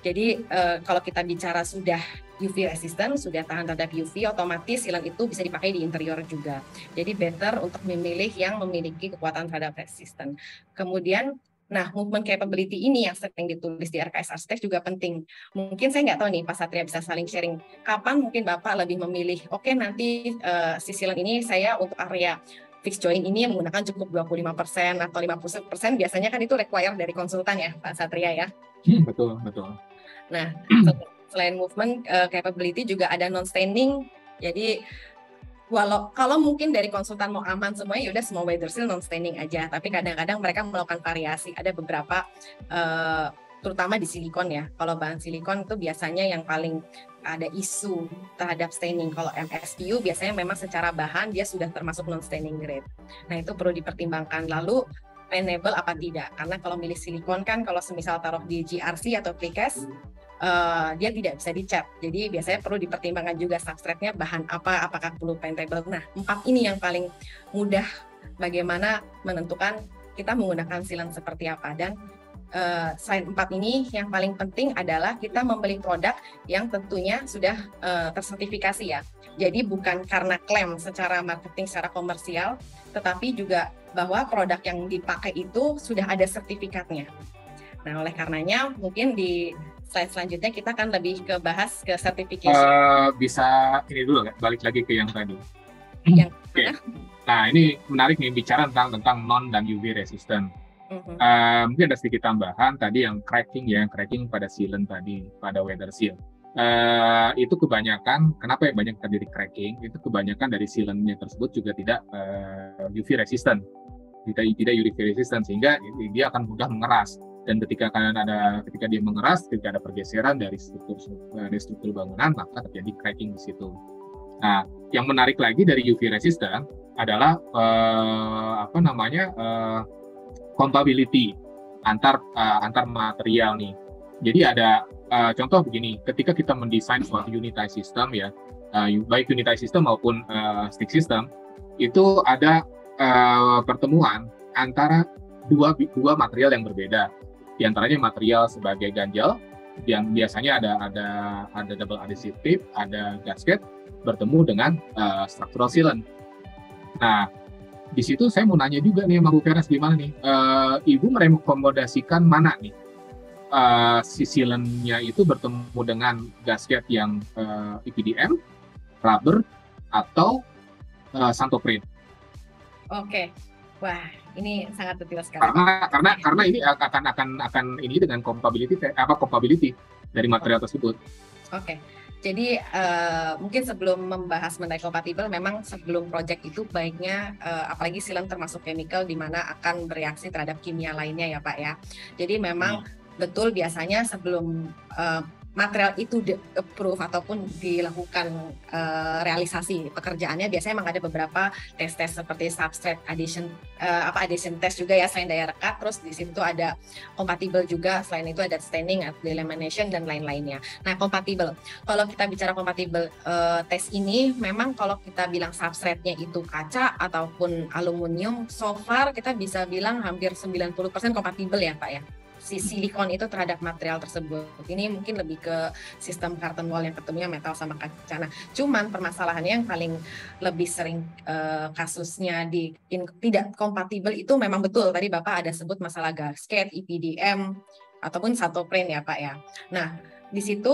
Jadi kalau kita bicara sudah UV resistant, sudah tahan terhadap UV, otomatis silen itu bisa dipakai di interior juga. Jadi better untuk memilih yang memiliki kekuatan terhadap resistant. Kemudian, nah, movement capability ini yang sering ditulis di RKS Arsitek juga penting. Mungkin saya nggak tahu nih, Pak Satria bisa saling sharing. Kapan mungkin Bapak lebih memilih, oke, nanti si silen ini saya untuk area fixed joint ini menggunakan cukup 25% atau 50%, biasanya kan itu require dari konsultan ya, Pak Satria ya? Betul, betul. Nah, selain movement capability juga ada non-staining. Jadi kalau mungkin dari konsultan mau aman semuanya, yaudah semua weather seal non-staining aja. Tapi kadang-kadang mereka melakukan variasi. Ada beberapa, terutama di silikon ya. Kalau bahan silikon itu biasanya yang paling ada isu terhadap staining. Kalau MSPU biasanya memang secara bahan dia sudah termasuk non-staining grade. Nah, itu perlu dipertimbangkan. Lalu paintable apa tidak? Karena kalau milih silikon kan kalau semisal taruh di GRC atau precast, dia tidak bisa dicat. Jadi biasanya perlu dipertimbangkan juga substrate-nya bahan apa, apakah perlu paintable. Nah, 4 ini yang paling mudah bagaimana menentukan kita menggunakan silen seperti apa. Dan selain 4 ini, yang paling penting adalah kita membeli produk yang tentunya sudah tersertifikasi ya. Jadi bukan karena klaim secara marketing, secara komersial, tetapi juga bahwa produk yang dipakai itu sudah ada sertifikatnya. Nah, oleh karenanya mungkin di slide selanjutnya kita akan lebih ke bahas ke certification. Bisa ini dulu balik lagi ke yang tadi. Yang Oke. Nah, ini menarik nih bicara tentang non dan UV resistant. Mungkin ada sedikit tambahan tadi yang cracking pada sealant tadi, pada weather seal. Itu kebanyakan, kenapa ya banyak terjadi cracking? Itu kebanyakan dari sealantnya tersebut juga tidak UV resistant, tidak UV resistant, sehingga dia akan mudah mengeras. Dan ketika dia mengeras, ketika ada pergeseran dari struktur bangunan, maka terjadi cracking di situ. Nah, yang menarik lagi dari UV resistant adalah compatibility antar material nih. Jadi ada contoh begini, ketika kita mendesain suatu unitized system ya, baik unitized system maupun stick system, itu ada pertemuan antara dua material yang berbeda. Di antaranya material sebagai ganjel yang biasanya ada double adhesive tape, ada gasket bertemu dengan structural sealant. Nah, di situ saya mau nanya juga nih sama Bu Feras, gimana nih? Ibu merekomendasikan mana nih? Si sealant-nya itu bertemu dengan gasket yang EPDM, rubber, atau Santoprene? Oke. Wah, ini sangat detail sekali. Karena ini akan ini dengan compatibility dari material tersebut. Oke. Jadi mungkin sebelum membahas mengenai kompatibel, memang sebelum project itu baiknya apalagi sealant termasuk chemical di mana akan bereaksi terhadap kimia lainnya ya Pak ya. Jadi memang betul biasanya sebelum material itu di-approve ataupun dilakukan realisasi pekerjaannya, biasanya memang ada beberapa tes seperti substrate addition test juga ya, selain daya rekat. Terus di situ ada kompatibel juga, selain itu ada staining, delamination dan lain-lainnya. Nah, kompatibel, kalau kita bicara kompatibel tes ini, memang kalau kita bilang substrate-nya itu kaca ataupun aluminium, so far kita bisa bilang hampir 90% kompatibel ya Pak ya. Si silikon itu terhadap material tersebut. Ini mungkin lebih ke sistem curtain wall yang ketemunya metal sama kaca. Nah, cuman permasalahannya yang paling lebih sering kasusnya tidak kompatibel itu memang betul tadi Bapak ada sebut masalah gasket, EPDM ataupun Santoprene ya Pak ya. Nah, di situ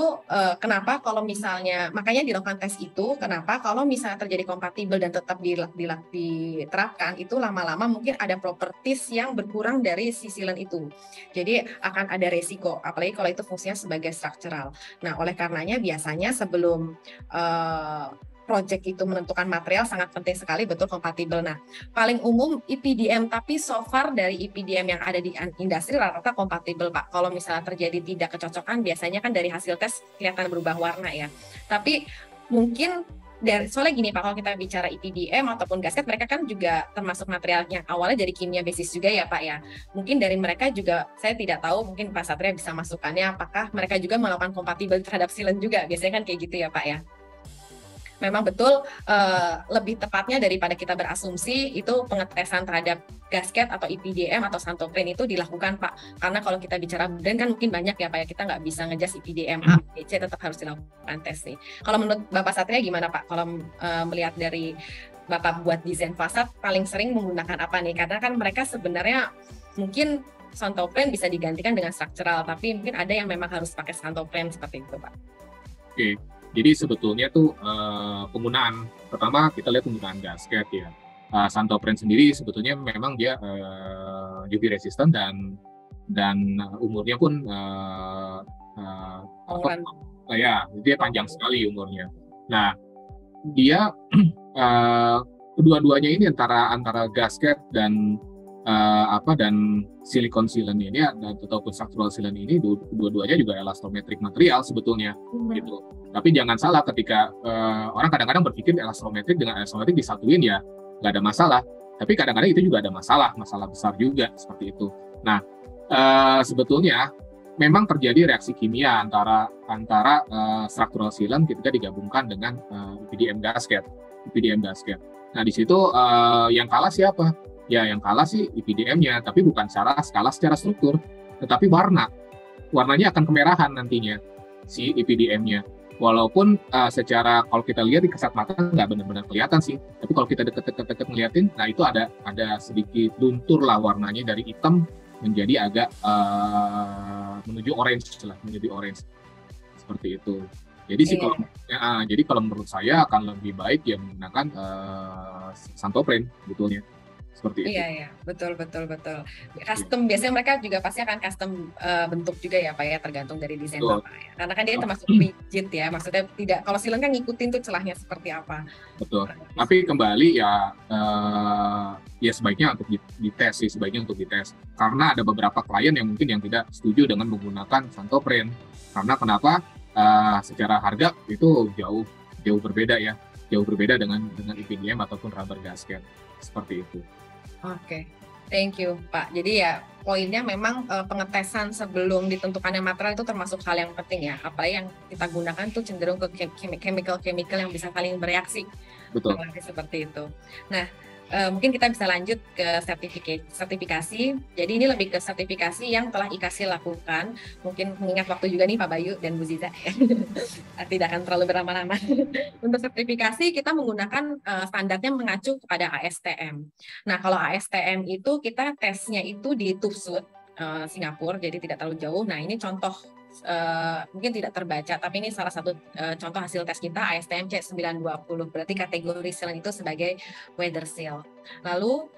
kenapa kalau misalnya, makanya dilakukan tes itu, kenapa kalau misalnya terjadi kompatibel dan tetap diterapkan, itu lama-lama mungkin ada properties yang berkurang dari si sealant itu. Jadi akan ada resiko, apalagi kalau itu fungsinya sebagai structural. Nah, oleh karenanya biasanya sebelum project itu menentukan material sangat penting sekali betul kompatibel. Nah, paling umum EPDM, tapi so far dari EPDM yang ada di industri rata-rata kompatibel Pak. Kalau misalnya terjadi tidak kecocokan, biasanya kan dari hasil tes kelihatan berubah warna ya. Tapi mungkin soalnya gini Pak, kalau kita bicara EPDM ataupun gasket, mereka kan juga termasuk materialnya awalnya dari kimia basis juga ya Pak ya. Mungkin dari mereka juga, saya tidak tahu, mungkin Pak Satria bisa masukannya, apakah mereka juga melakukan kompatibel terhadap sealant juga, biasanya kan kayak gitu ya Pak ya. Memang betul lebih tepatnya daripada kita berasumsi itu pengetesan terhadap gasket atau EPDM atau Santoprene itu dilakukan Pak. Karena kalau kita bicara brand kan mungkin banyak ya Pak ya, kita nggak bisa ngejas EPDM A, B, C, tetap harus dilakukan tes nih. Kalau menurut Bapak Satria gimana Pak? Kalau melihat dari Bapak buat desain fasad paling sering menggunakan apa nih? Karena kan mereka sebenarnya mungkin Santoprene bisa digantikan dengan structural, tapi mungkin ada yang memang harus pakai Santoprene seperti itu Pak. Oke. Jadi sebetulnya tuh penggunaan, pertama kita lihat penggunaan gasket ya. Santoprene sendiri sebetulnya memang dia UV resistant dan umurnya pun ya dia panjang sekali umurnya. Nah, dia kedua-duanya ini antara gasket dan dan silicon sealant ini ataupun structural sealant ini dua-duanya juga elastometric material sebetulnya gitu. Tapi jangan salah ketika orang kadang-kadang berpikir elastometrik dengan elastometrik disatuin ya nggak ada masalah. Tapi kadang-kadang itu juga ada masalah besar juga seperti itu. Nah, sebetulnya memang terjadi reaksi kimia antara structural sealant ketika digabungkan dengan EPDM gasket. Nah, di situ yang kalah siapa? Ya, yang kalah sih EPDM-nya, tapi bukan kalah secara struktur. tetapi warnanya akan kemerahan nantinya si EPDM-nya. Walaupun secara kalau kita lihat di kasat mata nggak benar-benar kelihatan sih, tapi kalau kita deket-deket ngeliatin, nah itu ada sedikit luntur lah warnanya dari hitam menjadi agak menuju orange seperti itu. Jadi sih kalau menurut saya akan lebih baik ya menggunakan Santoprene sebetulnya. Seperti itu. Iya, betul. Custom, biasanya mereka juga pasti akan custom bentuk juga ya Pak ya, tergantung dari desain Bapak ya. Karena kan dia termasuk rigid ya, maksudnya tidak, kalau silen kan ngikutin tuh celahnya seperti apa. Betul. Tapi kembali ya sebaiknya untuk dites sih, Karena ada beberapa klien yang mungkin yang tidak setuju dengan menggunakan Santoprene. Karena kenapa? Secara harga itu jauh berbeda ya. Jauh berbeda dengan EPDM ataupun rubber gasket. Seperti itu. Oke, thank you Pak. Jadi ya poinnya memang pengetesan sebelum ditentukannya material itu termasuk hal yang penting ya. Apalagi yang kita gunakan tuh cenderung ke chemical yang bisa saling bereaksi. Betul. Seperti itu. Nah, mungkin kita bisa lanjut ke sertifikasi. Jadi ini lebih ke sertifikasi yang telah IKASI lakukan. Mungkin mengingat waktu juga nih Pak Bayu dan Bu Ziza, tidak akan terlalu berlama-lama. Untuk sertifikasi kita menggunakan standarnya mengacu kepada ASTM. Nah, kalau ASTM itu kita tesnya itu di TÜVSUD Singapura, jadi tidak terlalu jauh. Nah, ini contoh mungkin tidak terbaca, tapi ini salah satu contoh hasil tes kita ASTM C920, berarti kategori silen itu sebagai weather seal. Lalu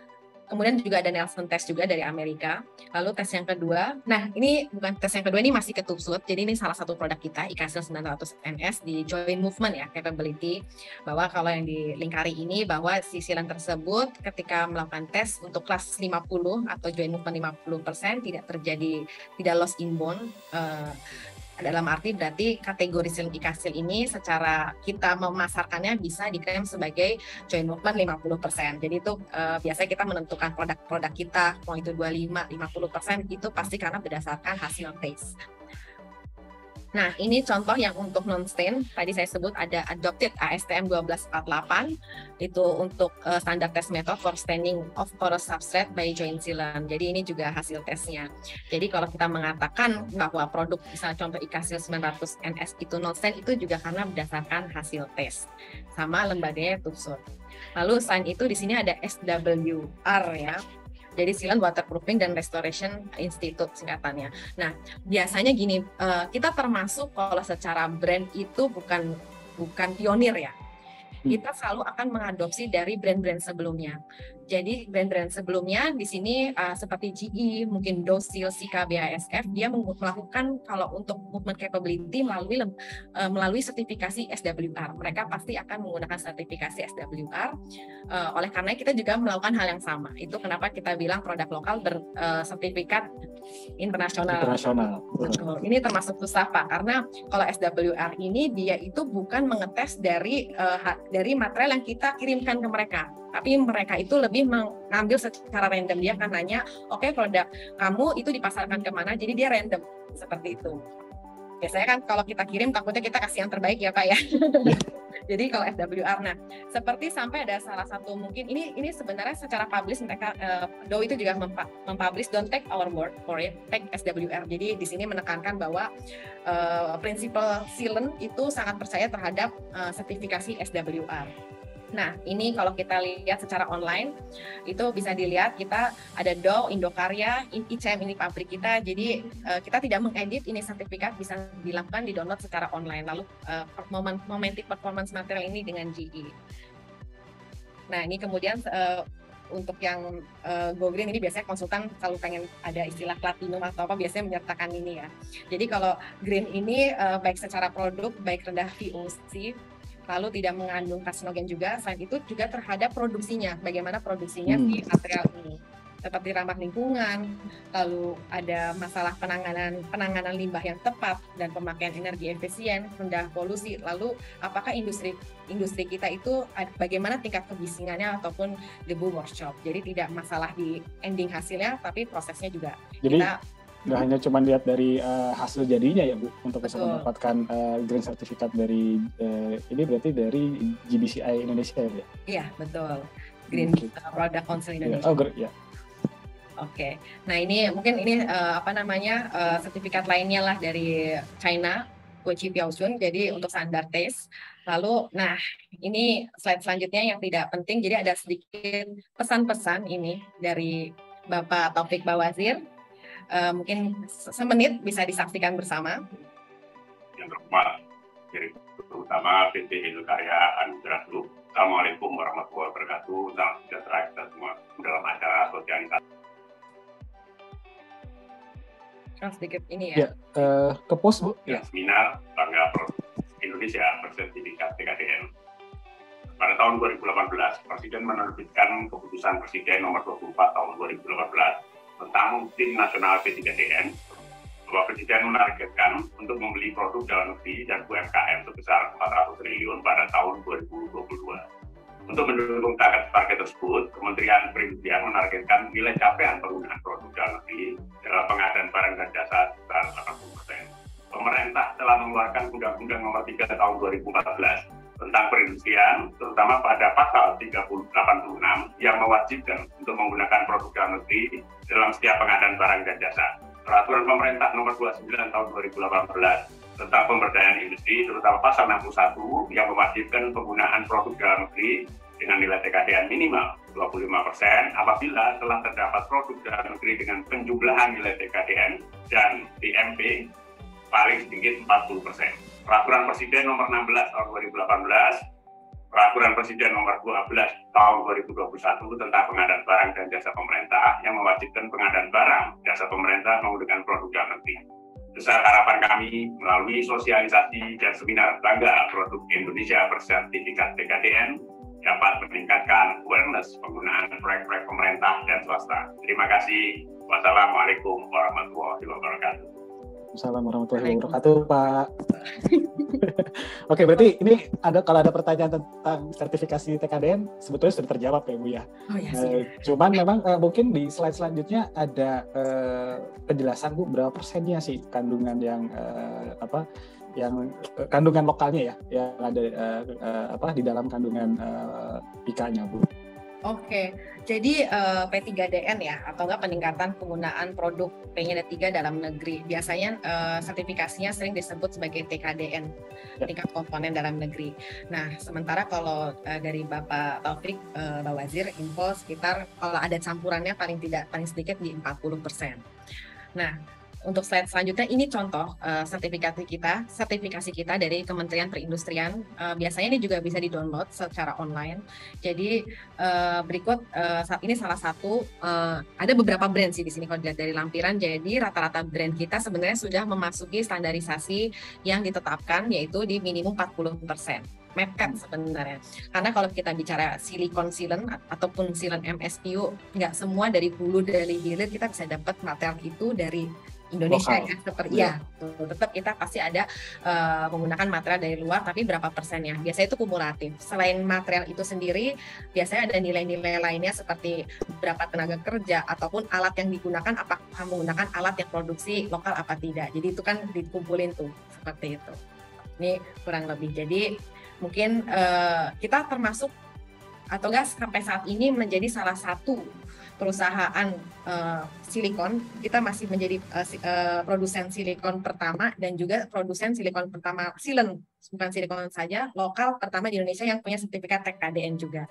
kemudian juga ada Nelson test juga dari Amerika. Lalu tes yang kedua, nah ini bukan tes yang kedua, ini masih ke TÜVSUD, jadi ini salah satu produk kita IKASIL 900 NS di joint movement ya, capability, bahwa kalau yang dilingkari ini bahwa si silen tersebut ketika melakukan tes untuk kelas 50 atau joint movement 50% tidak loss inbound, dalam arti berarti kategori silen IKASIL ini secara kita memasarkannya bisa diklaim sebagai joint movement 50%. Jadi itu biasanya kita menentukan produk-produk kita mau itu 25-50% itu pasti karena berdasarkan hasil tes. Nah, ini contoh yang untuk non-stain. Tadi saya sebut ada adopted ASTM 1248. Itu untuk standar test method for staining of porous substrate by joint sealant. Jadi ini juga hasil tesnya. Jadi kalau kita mengatakan bahwa produk misalnya contoh IKASIL 900 NS itu non-stain, itu juga karena berdasarkan hasil tes. Sama lembaganya TÜVSUD. Lalu selain itu di sini ada SWR ya. Jadi Sealant Waterproofing dan Restoration Institute singkatannya. Nah, biasanya gini, kita termasuk kalau secara brand itu bukan pionir ya. Kita selalu akan mengadopsi dari brand-brand sebelumnya. Jadi brand-brand sebelumnya di sini seperti GE, mungkin Dosil, Sika, BASF, dia melakukan kalau untuk movement capability melalui sertifikasi SWR. Mereka pasti akan menggunakan sertifikasi SWR. Oleh karena kita juga melakukan hal yang sama. Itu kenapa kita bilang produk lokal bersertifikat internasional. Betul. Ini termasuk susah Pak, karena kalau SWR ini dia itu bukan mengetes dari material yang kita kirimkan ke mereka. Tapi mereka itu lebih mengambil secara random. Dia akan nanya, oke, produk kamu itu dipasarkan kemana, jadi dia random, seperti itu. Biasanya kan kalau kita kirim, takutnya kita kasih yang terbaik ya Pak ya. Jadi kalau SWR, nah seperti sampai ada salah satu mungkin, ini sebenarnya secara publish mereka, Dow itu juga mempublish don't take our word for it, take SWR. Jadi di sini menekankan bahwa prinsipal sealant itu sangat percaya terhadap sertifikasi SWR. Nah, ini kalau kita lihat secara online, itu bisa dilihat kita ada Dow, Indokarya, ICM ini pabrik kita. Jadi kita tidak mengedit, ini sertifikat bisa dilakukan di download secara online. Lalu Momentic Performance Material ini dengan GE. Nah, ini kemudian untuk yang Go Green ini biasanya konsultan selalu pengen ada istilah platinum atau apa, biasanya menyertakan ini ya. Jadi kalau green ini baik secara produk, baik rendah VOC, lalu tidak mengandung karsinogen juga. Selain itu juga terhadap produksinya, bagaimana produksinya di material ini, seperti ramah lingkungan, lalu ada masalah penanganan limbah yang tepat dan pemakaian energi efisien, rendah polusi. Lalu apakah industri kita itu bagaimana tingkat kebisingannya ataupun debu workshop. Jadi tidak masalah di ending hasilnya, tapi prosesnya juga. Jadi nggak hanya cuma lihat dari hasil jadinya ya Bu, untuk bisa mendapatkan green certificate dari ini berarti dari GBCI Indonesia ya Bu? Iya betul, Green Product Council Indonesia. Oh ya. Oke. Nah, ini mungkin ini sertifikat lainnya lah dari China, Guoqi Piaoxun, jadi untuk standar taste. Lalu, nah ini slide selanjutnya yang tidak penting, jadi ada sedikit pesan-pesan ini dari Bapak Taufik Bawazir. Mungkin semenit bisa disaksikan bersama. Yang terhormat, Direktur Utama PT Indokarya Anugerah Group. Assalamualaikum warahmatullahi wabarakatuh. Salam sejahtera kita semua dalam acara sosialisasi. Sedikit ini ya. Ke pos, Bu. Ya. Seminar Bangga Produk Indonesia bersertifikat TKDN. Pada tahun 2018, Presiden menerbitkan keputusan Presiden nomor 24 tahun 2018 tentang Tim Nasional P3DN, bahwa Presiden menargetkan untuk membeli produk dalam negeri dan UMKM sebesar 400 triliun pada tahun 2022. Untuk mendukung target tersebut, Kementerian Perindustrian menargetkan nilai capaian penggunaan produk dalam negeri dalam pengadaan barang dan jasa sebesar 80%. Pemerintah telah mengeluarkan Undang-Undang Nomor 3 Tahun 2014 tentang perindustrian, terutama pada pasal 386 yang mewajibkan untuk menggunakan produk dalam negeri dalam setiap pengadaan barang dan jasa. Peraturan Pemerintah Nomor 29 Tahun 2018 tentang pemberdayaan industri, terutama pasal 61 yang mewajibkan penggunaan produk dalam negeri dengan nilai TKDN minimal 25% apabila telah terdapat produk dalam negeri dengan penjumlahan nilai TKDN dan TMP paling sedikit 40%. Peraturan Presiden Nomor 16 Tahun 2018, Peraturan Presiden Nomor 12 Tahun 2021 tentang pengadaan barang dan jasa pemerintah yang mewajibkan pengadaan barang jasa pemerintah menggunakan produk dalam negeri. Besar harapan kami melalui sosialisasi dan seminar Bangga Produk Indonesia bersertifikat TKDN dapat meningkatkan awareness penggunaan proyek-proyek pemerintah dan swasta. Terima kasih. Wassalamualaikum warahmatullahi wabarakatuh. Assalamualaikum warahmatullahi wabarakatuh, Pak. Oke, berarti ini kalau ada pertanyaan tentang sertifikasi TKDN sebetulnya sudah terjawab ya, Bu ya. Oh, ya, cuman memang mungkin di slide selanjutnya ada penjelasan, Bu, berapa persennya sih kandungan yang kandungan lokalnya ya yang ada di dalam kandungan IK-nya, Bu. Oke, jadi P3DN ya, atau enggak peningkatan penggunaan produk P-nya 3 dalam negeri. Biasanya sertifikasinya sering disebut sebagai TKDN, tingkat komponen dalam negeri. Nah, sementara kalau dari Bapak Taufik Bawazir, info sekitar kalau ada campurannya paling sedikit di 40%. Nah, untuk slide selanjutnya ini contoh sertifikasi kita dari Kementerian Perindustrian. Biasanya ini juga bisa di-download secara online. Jadi berikut saat ini salah satu ada beberapa brand sih di sini kalau dilihat dari lampiran. Jadi rata-rata brand kita sebenarnya sudah memasuki standarisasi yang ditetapkan yaitu di minimum 40%. MAPCAT sebenarnya. Karena kalau kita bicara silikon sealant ataupun sealant MSPU, nggak semua dari hulu dari hilir kita bisa dapat material itu dari Indonesia ya, seperti ya, tetap kita pasti ada menggunakan material dari luar, tapi berapa persennya? Biasanya itu kumulatif. Selain material itu sendiri, biasanya ada nilai-nilai lainnya seperti berapa tenaga kerja ataupun alat yang digunakan, apakah menggunakan alat yang produksi lokal apa tidak. Jadi itu kan dikumpulin tuh seperti itu. Ini kurang lebih. Jadi mungkin kita termasuk atau enggak sampai saat ini menjadi salah satu perusahaan silikon, kita masih menjadi produsen silikon pertama dan juga produsen silikon pertama sealant, bukan silikon saja, lokal pertama di Indonesia yang punya sertifikat TKDN juga.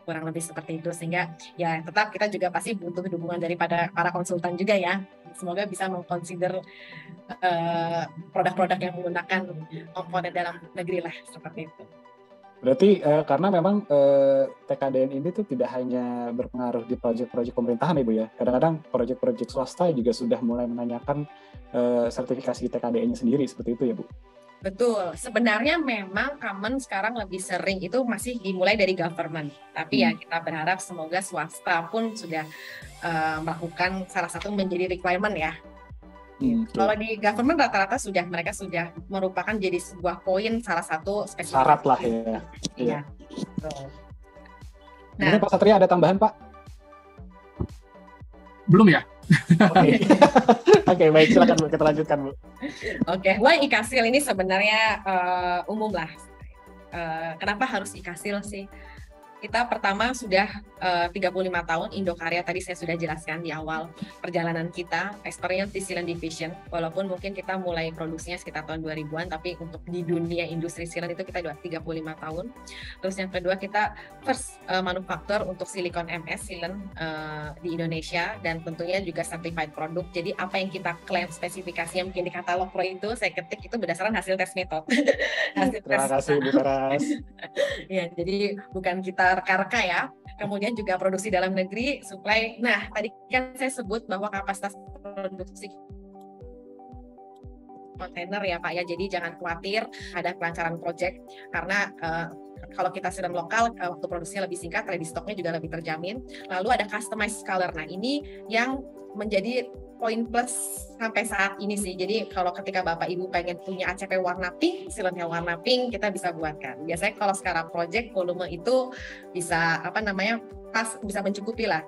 Kurang lebih seperti itu, sehingga ya tetap kita juga pasti butuh dukungan daripada para konsultan juga ya. Semoga bisa mengconsider produk-produk yang menggunakan komponen dalam negeri lah, seperti itu. Berarti karena memang TKDN ini tuh tidak hanya berpengaruh di proyek-proyek pemerintahan ya, Bu ya. Kadang-kadang proyek-proyek swasta juga sudah mulai menanyakan sertifikasi TKDN-nya sendiri, seperti itu ya, Bu? Betul. Sebenarnya memang common sekarang lebih sering itu masih dimulai dari government. Tapi ya kita berharap semoga swasta pun sudah melakukan salah satu menjadi requirement ya. Kalau di government rata-rata mereka sudah merupakan jadi sebuah poin salah satu spesifikasi. Syarat lah ya. Iya. Nah, Pak Satria ada tambahan, Pak? Belum ya? Oke, baik, silakan Bu, kita lanjutkan, Bu. Oke, why IKASIL ini sebenarnya umum lah. Kenapa harus IKASIL sih? Kita pertama sudah 35 tahun Indokarya, tadi saya sudah jelaskan di awal perjalanan kita, experience di Silent Division, walaupun mungkin kita mulai produksinya sekitar tahun 2000-an, tapi untuk di dunia industri silent itu kita udah 35 tahun. Terus yang kedua, kita first manufaktur untuk silikon MS silent di Indonesia, dan tentunya juga certified produk. Jadi apa yang kita klaim spesifikasinya mungkin di katalog Pro itu, saya ketik itu berdasarkan hasil tes metode. Terima kasih Bu Feras. Ya, jadi bukan kita reka-reka ya. Kemudian juga produksi dalam negeri, supply. Nah, tadi kan saya sebut bahwa kapasitas produksi kontainer ya Pak ya. Jadi jangan khawatir ada kelancaran proyek, karena kalau kita sedang lokal, waktu produksinya lebih singkat, ready stocknya juga lebih terjamin. Lalu ada customized color. Nah, ini yang menjadi poin plus sampai saat ini sih. Jadi kalau ketika Bapak Ibu pengen punya ACP warna pink, silentnya warna pink, kita bisa buatkan. Biasanya kalau sekarang project volume itu bisa pas, bisa mencukupi lah.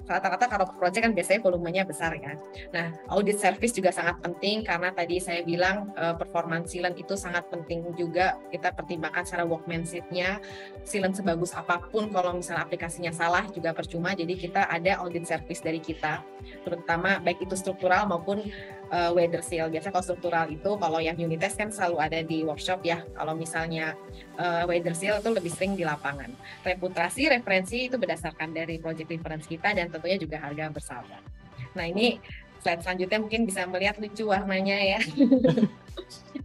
Rata-rata kalau project kan biasanya volumenya besar ya. Nah, audit service juga sangat penting, karena tadi saya bilang performance silent itu sangat penting juga. Kita pertimbangkan secara workmanship-nya, silent sebagus apapun kalau misalnya aplikasinya salah juga percuma. Jadi kita ada audit service dari kita, terutama baik itu struktural maupun weather seal. Biasanya kalau struktural itu, kalau yang unit test kan selalu ada di workshop ya. Kalau misalnya weather seal itu lebih sering di lapangan. Reputasi, referensi itu berdasarkan dari project reference kita, dan tentunya juga harga bersahabat. Nah, ini slide selanjutnya mungkin bisa melihat lucu warnanya ya.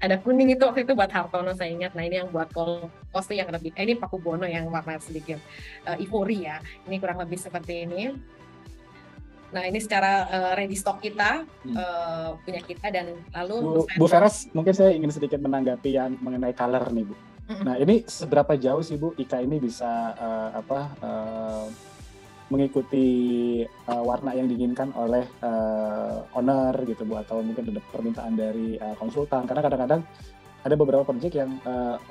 Ada kuning itu waktu itu buat Hartono saya ingat. Nah, ini yang buat Kos yang lebih, ini Paku Bono yang warna sedikit ivory ya. Ini kurang lebih seperti ini. Nah, ini secara ready stock kita, punya kita, dan lalu Bu Feras, mungkin saya ingin sedikit menanggapi yang mengenai color nih Bu. Nah, ini seberapa jauh sih Bu IKA ini bisa mengikuti warna yang diinginkan oleh owner gitu Bu, atau mungkin ada permintaan dari konsultan, karena kadang-kadang ada beberapa project yang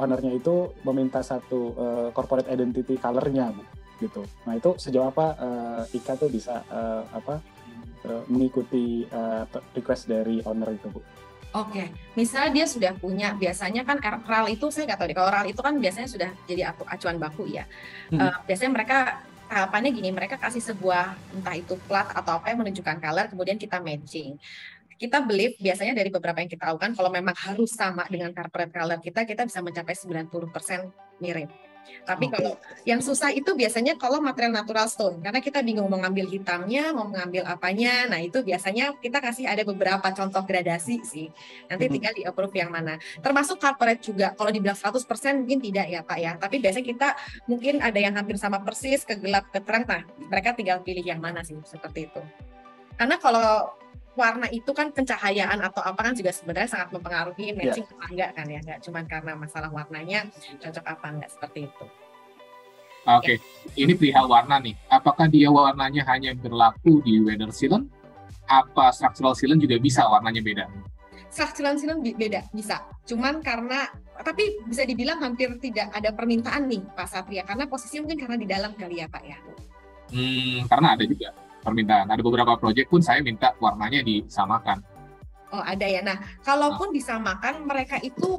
ownernya itu meminta satu corporate identity color-nya Bu gitu. Nah, itu sejauh apa IKA tuh bisa mengikuti request dari owner itu Bu? Oke, misalnya dia sudah punya, biasanya kan RAL itu saya nggak tahu deh, kalau RAL itu kan biasanya sudah jadi acuan baku ya. Biasanya mereka tahapannya gini, mereka kasih sebuah entah itu plat atau apa yang menunjukkan color, kemudian kita matching. Kita believe biasanya dari beberapa yang kita lakukan, kalau memang harus sama dengan corporate color kita bisa mencapai 90% mirip. Tapi kalau yang susah itu biasanya kalau material natural stone, karena kita bingung mau ngambil hitamnya, mau ngambil apanya. Nah, itu biasanya kita kasih ada beberapa contoh gradasi sih. Nanti tinggal di approve yang mana. Termasuk corporate juga. Kalau dibilang 100% mungkin tidak ya Pak ya. Tapi biasanya kita mungkin ada yang hampir sama persis, ke gelap, ke terang. Nah, mereka tinggal pilih yang mana sih, seperti itu. Karena kalau warna itu kan pencahayaan atau apa kan juga sebenarnya sangat mempengaruhi matching apa enggak kan ya, nggak cuma karena masalah warnanya cocok apa enggak, seperti itu. Oke. Ini perihal warna nih, apakah dia warnanya hanya berlaku di weather silent, apa structural silent juga bisa warnanya beda? Structural silent beda, bisa, cuman karena, tapi bisa dibilang hampir tidak ada permintaan nih Pak Satria, karena posisinya mungkin karena di dalam kali ya Pak ya. Karena ada juga permintaan. Ada beberapa proyek pun saya minta warnanya disamakan. Oh, ada ya. Nah, kalaupun disamakan, mereka itu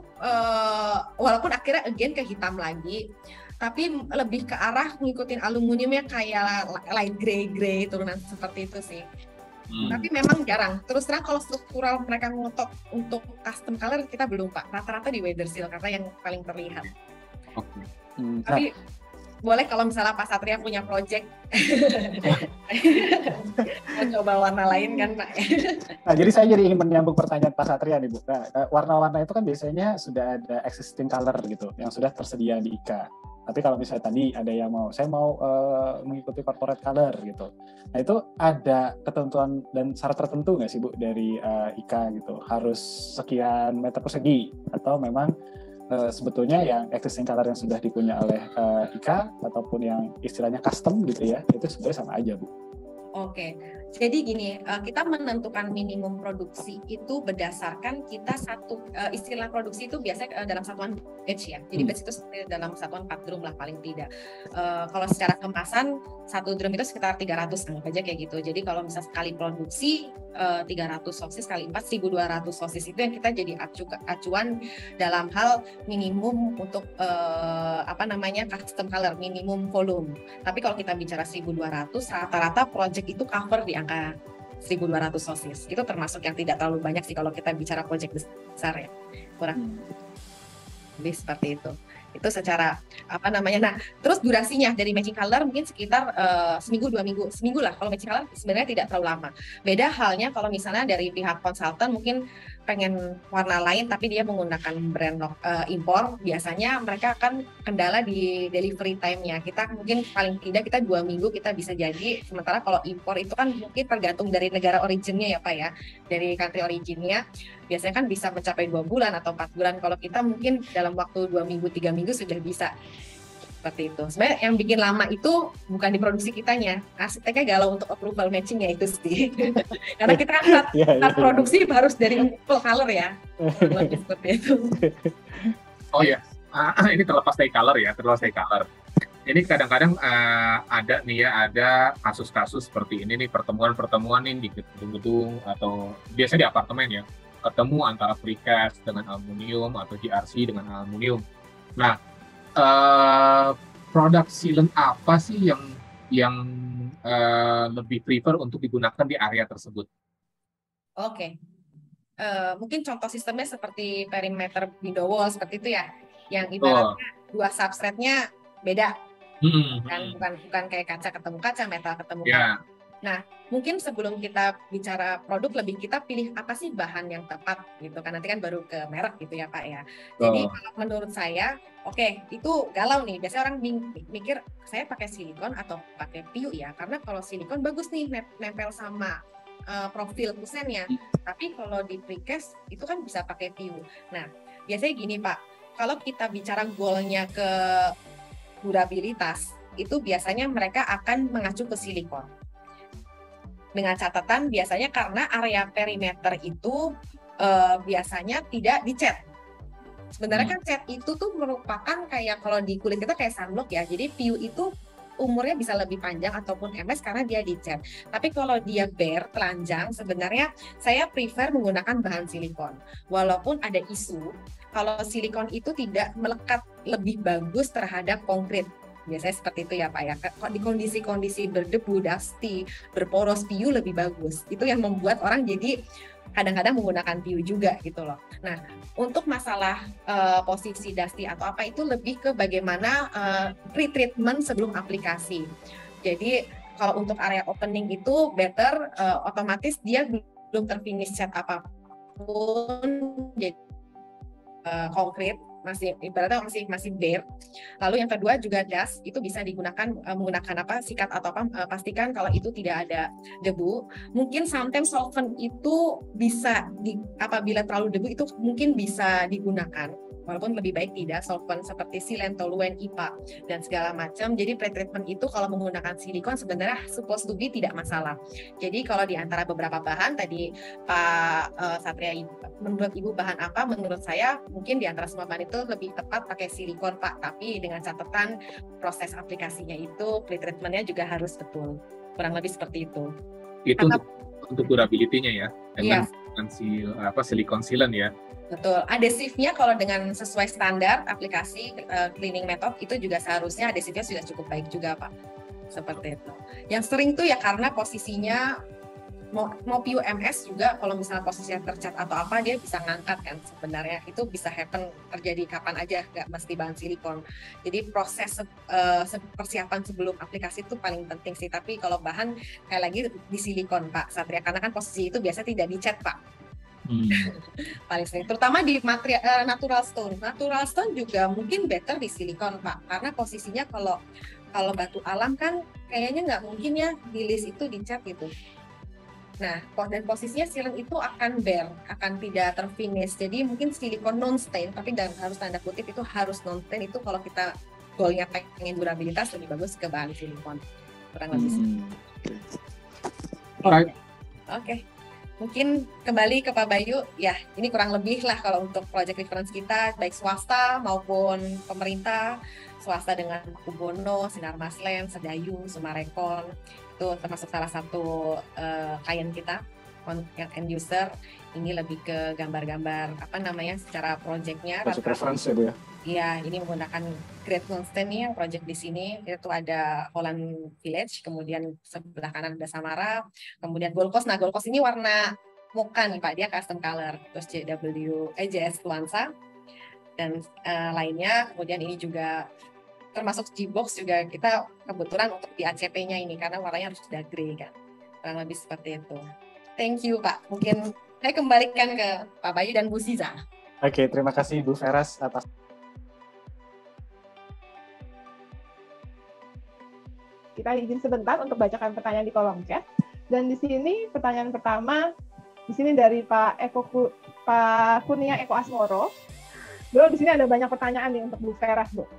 walaupun akhirnya again ke hitam lagi, tapi lebih ke arah ngikutin aluminiumnya kayak light gray turunan seperti itu sih. Tapi memang jarang. Terus terang kalau struktural mereka ngotot untuk custom color kita belum Pak. Rata-rata di weather seal karena yang paling terlihat. Oke. Tapi boleh kalau misalnya Pak Satria punya project mau coba warna lain kan Pak. Nah, jadi saya ingin menyambung pertanyaan Pak Satria nih Bu. Nah, warna-warna itu kan biasanya sudah ada existing color gitu yang sudah tersedia di IKA. Tapi kalau misalnya tadi ada yang saya mau mengikuti corporate color gitu. Nah, itu ada ketentuan dan syarat tertentu nggak sih Bu dari IKA gitu? Harus sekian meter persegi atau memang sebetulnya yang existing color yang sudah dipunya oleh IKA ataupun yang istilahnya custom gitu ya, itu sebenarnya sama aja Bu. Oke, Jadi gini, kita menentukan minimum produksi itu berdasarkan kita istilah produksi itu biasanya dalam satuan batch ya. Jadi batch itu dalam satuan 4 drum lah paling tidak. Kalau secara kemasan 1 drum itu sekitar 300 anggap aja kayak gitu. Jadi kalau misal sekali produksi 300 sosis kali 4 1.200 sosis itu yang kita jadi acuan dalam hal minimum untuk custom color, minimum volume. Tapi kalau kita bicara 1.200 rata-rata project itu cover di angka 1.200 sosis. Itu termasuk yang tidak terlalu banyak sih kalau kita bicara project besar ya. Kurang lebih seperti itu. Itu secara Nah, terus durasinya dari matching color mungkin sekitar seminggu 2 minggu. Seminggu lah kalau matching color sebenarnya tidak terlalu lama. Beda halnya kalau misalnya dari pihak konsultan mungkin pengen warna lain tapi dia menggunakan brand impor, biasanya mereka akan kendala di delivery time-nya. Kita mungkin paling tidak kita 2 minggu kita bisa jadi, sementara kalau impor itu kan mungkin tergantung dari negara originnya ya Pak ya, dari country originnya biasanya kan bisa mencapai 2 bulan atau 4 bulan. Kalau kita mungkin dalam waktu 2 minggu 3 minggu sudah bisa. Seperti itu. Sebenarnya yang bikin lama itu bukan di produksi kitanya, arsiteknya galau untuk approval matchingnya itu sih. Karena kita kan saat produksi harus dari full color ya. Seperti itu. Oh ya, ini terlepas dari color ya, Ini kadang-kadang ada kasus-kasus seperti ini nih, pertemuan-pertemuan nih di gedung-gedung atau biasanya di apartemen ya, ketemu antara precast dengan aluminium atau GRC dengan aluminium. Nah, produk sealant apa sih yang lebih prefer untuk digunakan di area tersebut? Oke. Mungkin contoh sistemnya seperti perimeter window wall seperti itu ya, yang ibaratnya dua substrate-nya beda. Bukan kayak kaca ketemu kaca, metal ketemu kaca. Nah, mungkin sebelum kita bicara produk, lebih kita pilih apa sih bahan yang tepat gitu kan, nanti kan baru ke merek gitu ya Pak ya. Jadi kalau menurut saya, itu galau nih, biasanya orang mikir saya pakai silikon atau pakai PU ya, karena kalau silikon bagus nih nempel sama profil kusennya, tapi kalau di precast itu kan bisa pakai PU. Nah, biasanya gini Pak, kalau kita bicara goalnya ke durabilitas, itu biasanya mereka akan mengacu ke silikon. Dengan catatan biasanya karena area perimeter itu biasanya tidak dicat. Sebenarnya kan cat itu tuh merupakan kayak kalau di kulit kita kayak sunblock ya. Jadi PU itu umurnya bisa lebih panjang ataupun MS karena dia dicat. Tapi kalau dia bare, telanjang, sebenarnya saya prefer menggunakan bahan silikon. Walaupun ada isu kalau silikon itu tidak melekat lebih bagus terhadap konkrit. Biasanya seperti itu ya Pak ya. Di kondisi-kondisi berdebu, dusty, berporos, PU lebih bagus. Itu yang membuat orang jadi kadang-kadang menggunakan PU juga gitu loh. Nah, untuk masalah posisi dusty atau apa itu lebih ke bagaimana pre-treatment sebelum aplikasi. Jadi kalau untuk area opening itu better otomatis dia belum terfinish cat apapun, jadi konkret, masih ibaratnya masih bare. Lalu yang kedua juga dust itu bisa digunakan menggunakan sikat atau pastikan kalau itu tidak ada debu. Mungkin sometimes solvent itu bisa apabila terlalu debu itu mungkin bisa digunakan. Walaupun lebih baik tidak, solvent seperti silen, toluen, IPA, dan segala macam. Jadi pre-treatment itu kalau menggunakan silikon sebenarnya supposed to be tidak masalah. Jadi kalau di antara beberapa bahan, tadi Pak Satria, menurut Ibu bahan apa? Menurut saya mungkin di antara semua bahan itu lebih tepat pakai silikon Pak, tapi dengan catatan proses aplikasinya itu pre-treatment-nya juga harus betul. Kurang lebih seperti itu. Itu untuk durability-nya ya, dengan silikon sealant ya. Betul, adesifnya kalau dengan sesuai standar aplikasi cleaning method itu juga seharusnya adesifnya sudah cukup baik juga Pak. Seperti itu. Yang sering tuh ya karena posisinya mau PUMS juga kalau misalnya posisinya tercat atau apa dia bisa ngangkat kan sebenarnya. Itu bisa happen terjadi kapan aja, nggak mesti bahan silikon. Jadi proses persiapan sebelum aplikasi itu paling penting sih. Tapi kalau bahan kayak lagi di silikon Pak Satria, karena kan posisi itu biasa tidak dicat Pak. Paling sering, terutama di material natural stone juga mungkin better di silikon Pak, karena posisinya kalau batu alam kan kayaknya nggak mungkin ya di list itu dicat gitu. Nah, dan posisinya sealant itu akan bare, akan tidak terfinish. Jadi mungkin silikon non stain, tapi harus tanda kutip itu harus non stain. Itu kalau kita goalnya pengen durabilitas lebih bagus ke bahan silikon. Kurang lebih. Right. Oke. Mungkin kembali ke Pak Bayu, ya ini kurang lebih lah kalau untuk project reference kita, baik swasta maupun pemerintah, swasta dengan Paku Bono, Sinar Maslen, Sedayu, Sumarekon, itu termasuk salah satu klien kita, yang end user, ini lebih ke gambar-gambar, secara projectnya. Project reference ya Bu ya? Iya, ini menggunakan Great Western nih yang project di sini, itu ada Holland Village, kemudian sebelah kanan ada Samara, kemudian Gold Coast. Nah, Gold Coast ini warna mocha nih Pak, dia custom color, terus JS Luansa, dan lainnya. Kemudian ini juga termasuk G-Box juga kita kebetulan untuk di ACP-nya ini, karena warnanya harus sudah grey kan, kurang lebih seperti itu. Thank you Pak, mungkin saya kembalikan ke Pak Bayu dan Bu Ziza. Oke, terima kasih Bu Feras atas Kita izin sebentar untuk bacakan pertanyaan di kolom chat. Dan di sini pertanyaan pertama, di sini dari Pak Kurnia Eko Asmoro. Beliau di sini ada banyak pertanyaan nih untuk Bu Feras, Bu.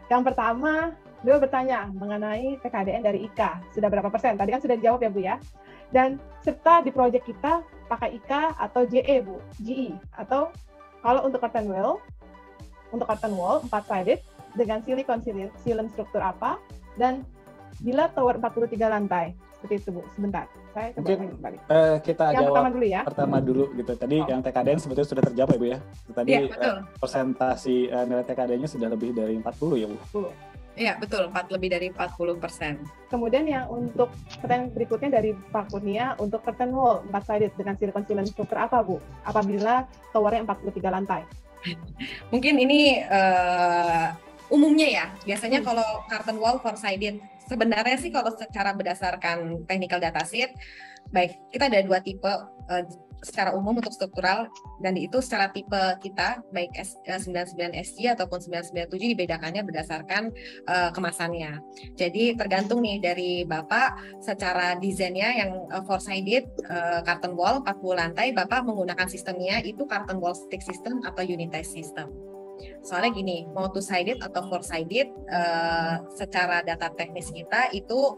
Yang pertama, beliau bertanya mengenai TKDN dari IKA. Sudah berapa persen? Tadi kan sudah dijawab ya, Bu ya. Dan serta di proyek kita pakai IKA atau JE, Bu, GE. Atau kalau untuk curtain wall 4-sided dengan silikon sealant struktur apa, dan bila tower 43 lantai, seperti itu Bu. Sebentar, saya coba kembali. Kita yang jawab pertama dulu ya. Pertama dulu gitu. Tadi yang TKDN sebetulnya sudah tercapai Bu ya. Tadi ya, persentasi nilai TKDN-nya sudah lebih dari 40 ya Bu. Iya betul, lebih dari 40%. Kemudian yang untuk pertanyaan berikutnya dari Pak Kurnia, untuk curtain wall 4-sided dengan silikon sealant struktur apa Bu? Apabila towernya 43 lantai. Mungkin ini umumnya ya, biasanya kalau curtain wall 4-sided, sebenarnya sih kalau secara berdasarkan technical datasheet, baik kita ada 2 tipe secara umum untuk struktural, dan itu secara tipe kita baik 99SG ataupun 997 dibedakannya berdasarkan kemasannya. Jadi tergantung nih dari Bapak secara desainnya yang 4-sided curtain wall 40 lantai, Bapak menggunakan sistemnya itu curtain wall stick system atau unitized system. Soalnya gini, mau 2-sided atau 4-sided secara data teknis kita itu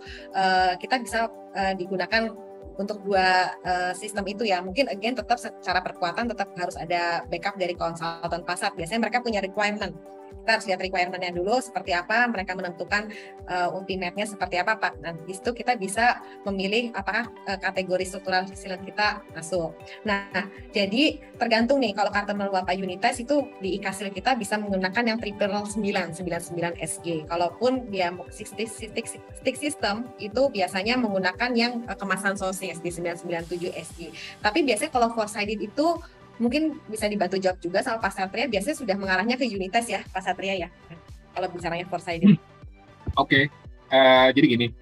kita bisa digunakan untuk 2 sistem itu ya. Mungkin again tetap secara perkuatan tetap harus ada backup dari konsultan pasar. Biasanya mereka punya requirement. Kita harus lihat requirement-nya dulu seperti apa, mereka menentukan ultimate-nya seperti apa Pak. Nah, di situ kita bisa memilih apakah kategori struktural sealant kita masuk. Nah, jadi tergantung nih kalau curtain wall Bapak unitize itu di IKA kita bisa menggunakan yang 99 SG. Kalaupun dia stick system itu biasanya menggunakan yang kemasan sosis di 997 SG. Tapi biasanya kalau 4-sided itu mungkin bisa dibantu jawab juga sama Pak Satria, biasanya sudah mengarahnya ke unitize ya Pak Satria ya, kalau bicaranya 4-sided. Oke. Jadi gini,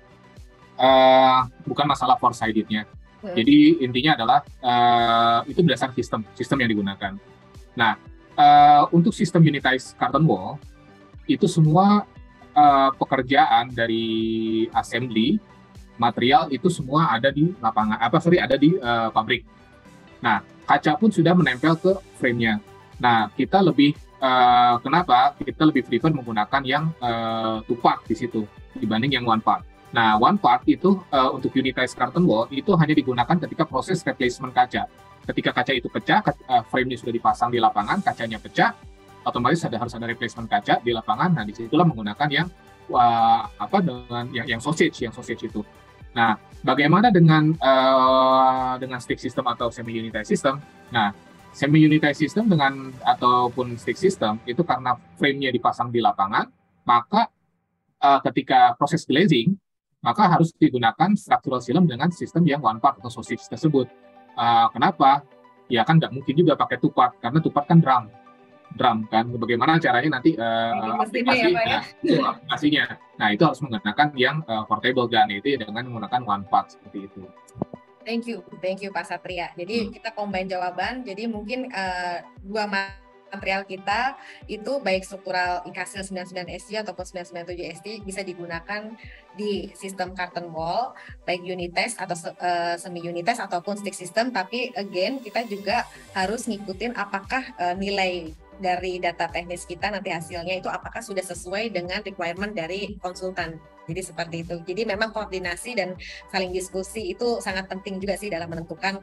bukan masalah 4-sided-nya. Jadi intinya adalah itu berdasarkan sistem yang digunakan. Nah, untuk sistem unitized curtain wall, itu semua pekerjaan dari assembly, material itu semua ada di lapangan, ada di pabrik. Nah, kaca pun sudah menempel ke frame-nya. Nah, kita lebih kenapa kita lebih prefer menggunakan yang 2-part di situ dibanding yang 1-part. Nah, 1-part itu untuk unitized curtain wall itu hanya digunakan ketika proses replacement kaca. Ketika kaca itu pecah, frame-nya sudah dipasang di lapangan, kacanya pecah, otomatis harus ada replacement kaca di lapangan. Nah, disitulah menggunakan yang dengan yang sausage itu. Nah, bagaimana dengan stick system atau semi unitized system? Nah, semi unitized system ataupun stick system itu karena frame-nya dipasang di lapangan, maka ketika proses glazing, maka harus digunakan structural sealant dengan sistem yang 1-part atau sausage tersebut. Kenapa? Ya kan nggak mungkin juga pakai 2-part, karena 2-part kan drum kan, bagaimana caranya nanti aplikasinya. Nah, itu harus menggunakan yang portable gun itu dengan menggunakan 1-part seperti itu. Thank you Pak Satria. Jadi kita combine jawaban. Jadi mungkin 2 material kita itu baik struktural IKASIL 99SG ataupun 997SG bisa digunakan di sistem curtain wall, baik unitized atau semi unitized ataupun stick system. Tapi again kita juga harus ngikutin apakah nilai dari data teknis kita nanti hasilnya itu apakah sudah sesuai dengan requirement dari konsultan Jadi seperti itu. Jadi memang koordinasi dan saling diskusi itu sangat penting juga sih dalam menentukan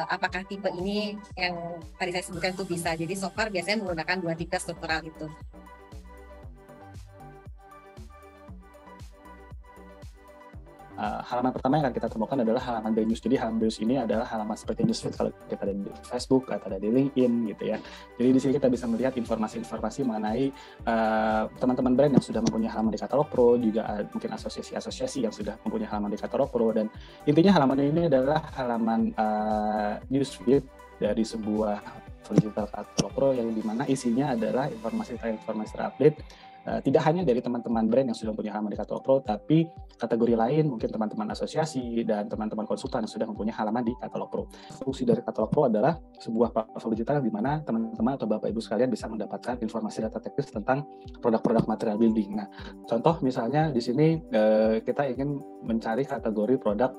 apakah tipe ini yang tadi saya sebutkan itu bisa. Jadi so far biasanya menggunakan 2 tipe struktural itu. Halaman pertama yang akan kita temukan adalah halaman by news. Jadi halaman by news ini adalah halaman seperti newsfeed kalau kita ada di Facebook atau ada di LinkedIn gitu ya. Jadi di sini kita bisa melihat informasi-informasi mengenai teman-teman brand yang sudah mempunyai halaman di Katalog Pro, juga mungkin asosiasi-asosiasi yang sudah mempunyai halaman di Katalog Pro, dan intinya halaman ini adalah halaman newsfeed dari sebuah digital Katalog Pro yang dimana isinya adalah informasi terupdate. Tidak hanya dari teman-teman brand yang sudah punya halaman di Katalog Pro, tapi kategori lain, mungkin teman-teman asosiasi dan teman-teman konsultan yang sudah mempunyai halaman di Katalog Pro. Fungsi dari Katalog Pro adalah sebuah platform digital di mana teman-teman atau Bapak Ibu sekalian bisa mendapatkan informasi data teknis tentang produk-produk material building. Nah, contoh misalnya di sini kita ingin mencari kategori produk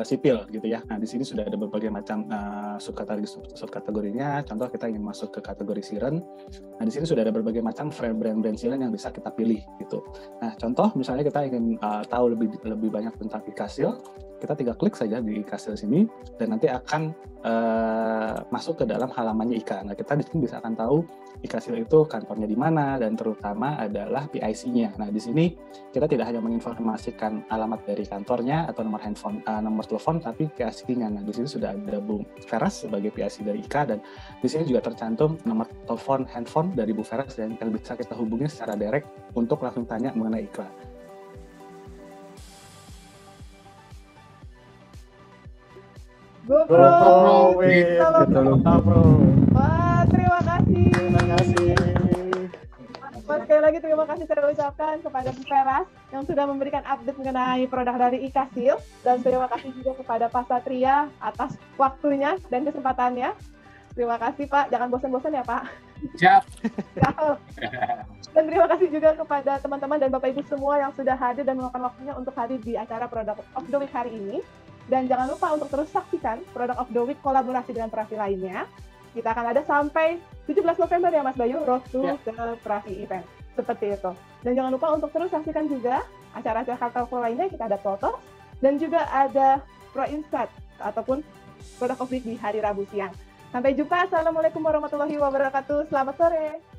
sipil gitu ya. Nah, di sini sudah ada berbagai macam subkategorinya. Contoh kita ingin masuk ke kategori siren. Nah, di sini sudah ada berbagai macam brand siren yang bisa kita pilih gitu. Nah, contoh misalnya kita ingin tahu lebih banyak tentang ikasil, kita tinggal klik saja di ikasil sini dan nanti akan masuk ke dalam halamannya Ika. Nah, kita di sini bisa akan tahu ikasil itu kantornya di mana dan terutama adalah PIC-nya. Nah, di sini kita tidak hanya menginformasikan alamat dari kantornya atau nomor handphone, nomor telepon, tapi PIC-nya. Nah, di sini sudah ada Bu Feras sebagai PIC dari Ika, dan di sini juga tercantum nomor telepon handphone dari Bu Feras dan yang bisa kita hubungi secara direct untuk langsung tanya mengenai iklan. GoPro. Wah, terima kasih. Terima kasih. Sekali lagi terima kasih saya ucapkan kepada Bu Feras yang sudah memberikan update mengenai produk dari ikasil, dan terima kasih juga kepada Pak Satria atas waktunya dan kesempatannya. Terima kasih Pak, jangan bosan-bosan ya Pak. Siap. Dan terima kasih juga kepada teman-teman dan Bapak Ibu semua yang sudah hadir dan meluangkan waktunya untuk hadir di acara Product of the Week hari ini. Dan jangan lupa untuk terus saksikan Product of the Week kolaborasi dengan Pravi lainnya. Kita akan ada sampai 17 November ya Mas Bayu, Road to the Pravi Event. Seperti itu. Dan jangan lupa untuk terus saksikan juga acara-acara Katalog Pro lainnya. Kita ada foto dan juga ada Pro Insight ataupun Product of the Week di hari Rabu siang. Sampai jumpa. Assalamualaikum warahmatullahi wabarakatuh. Selamat sore.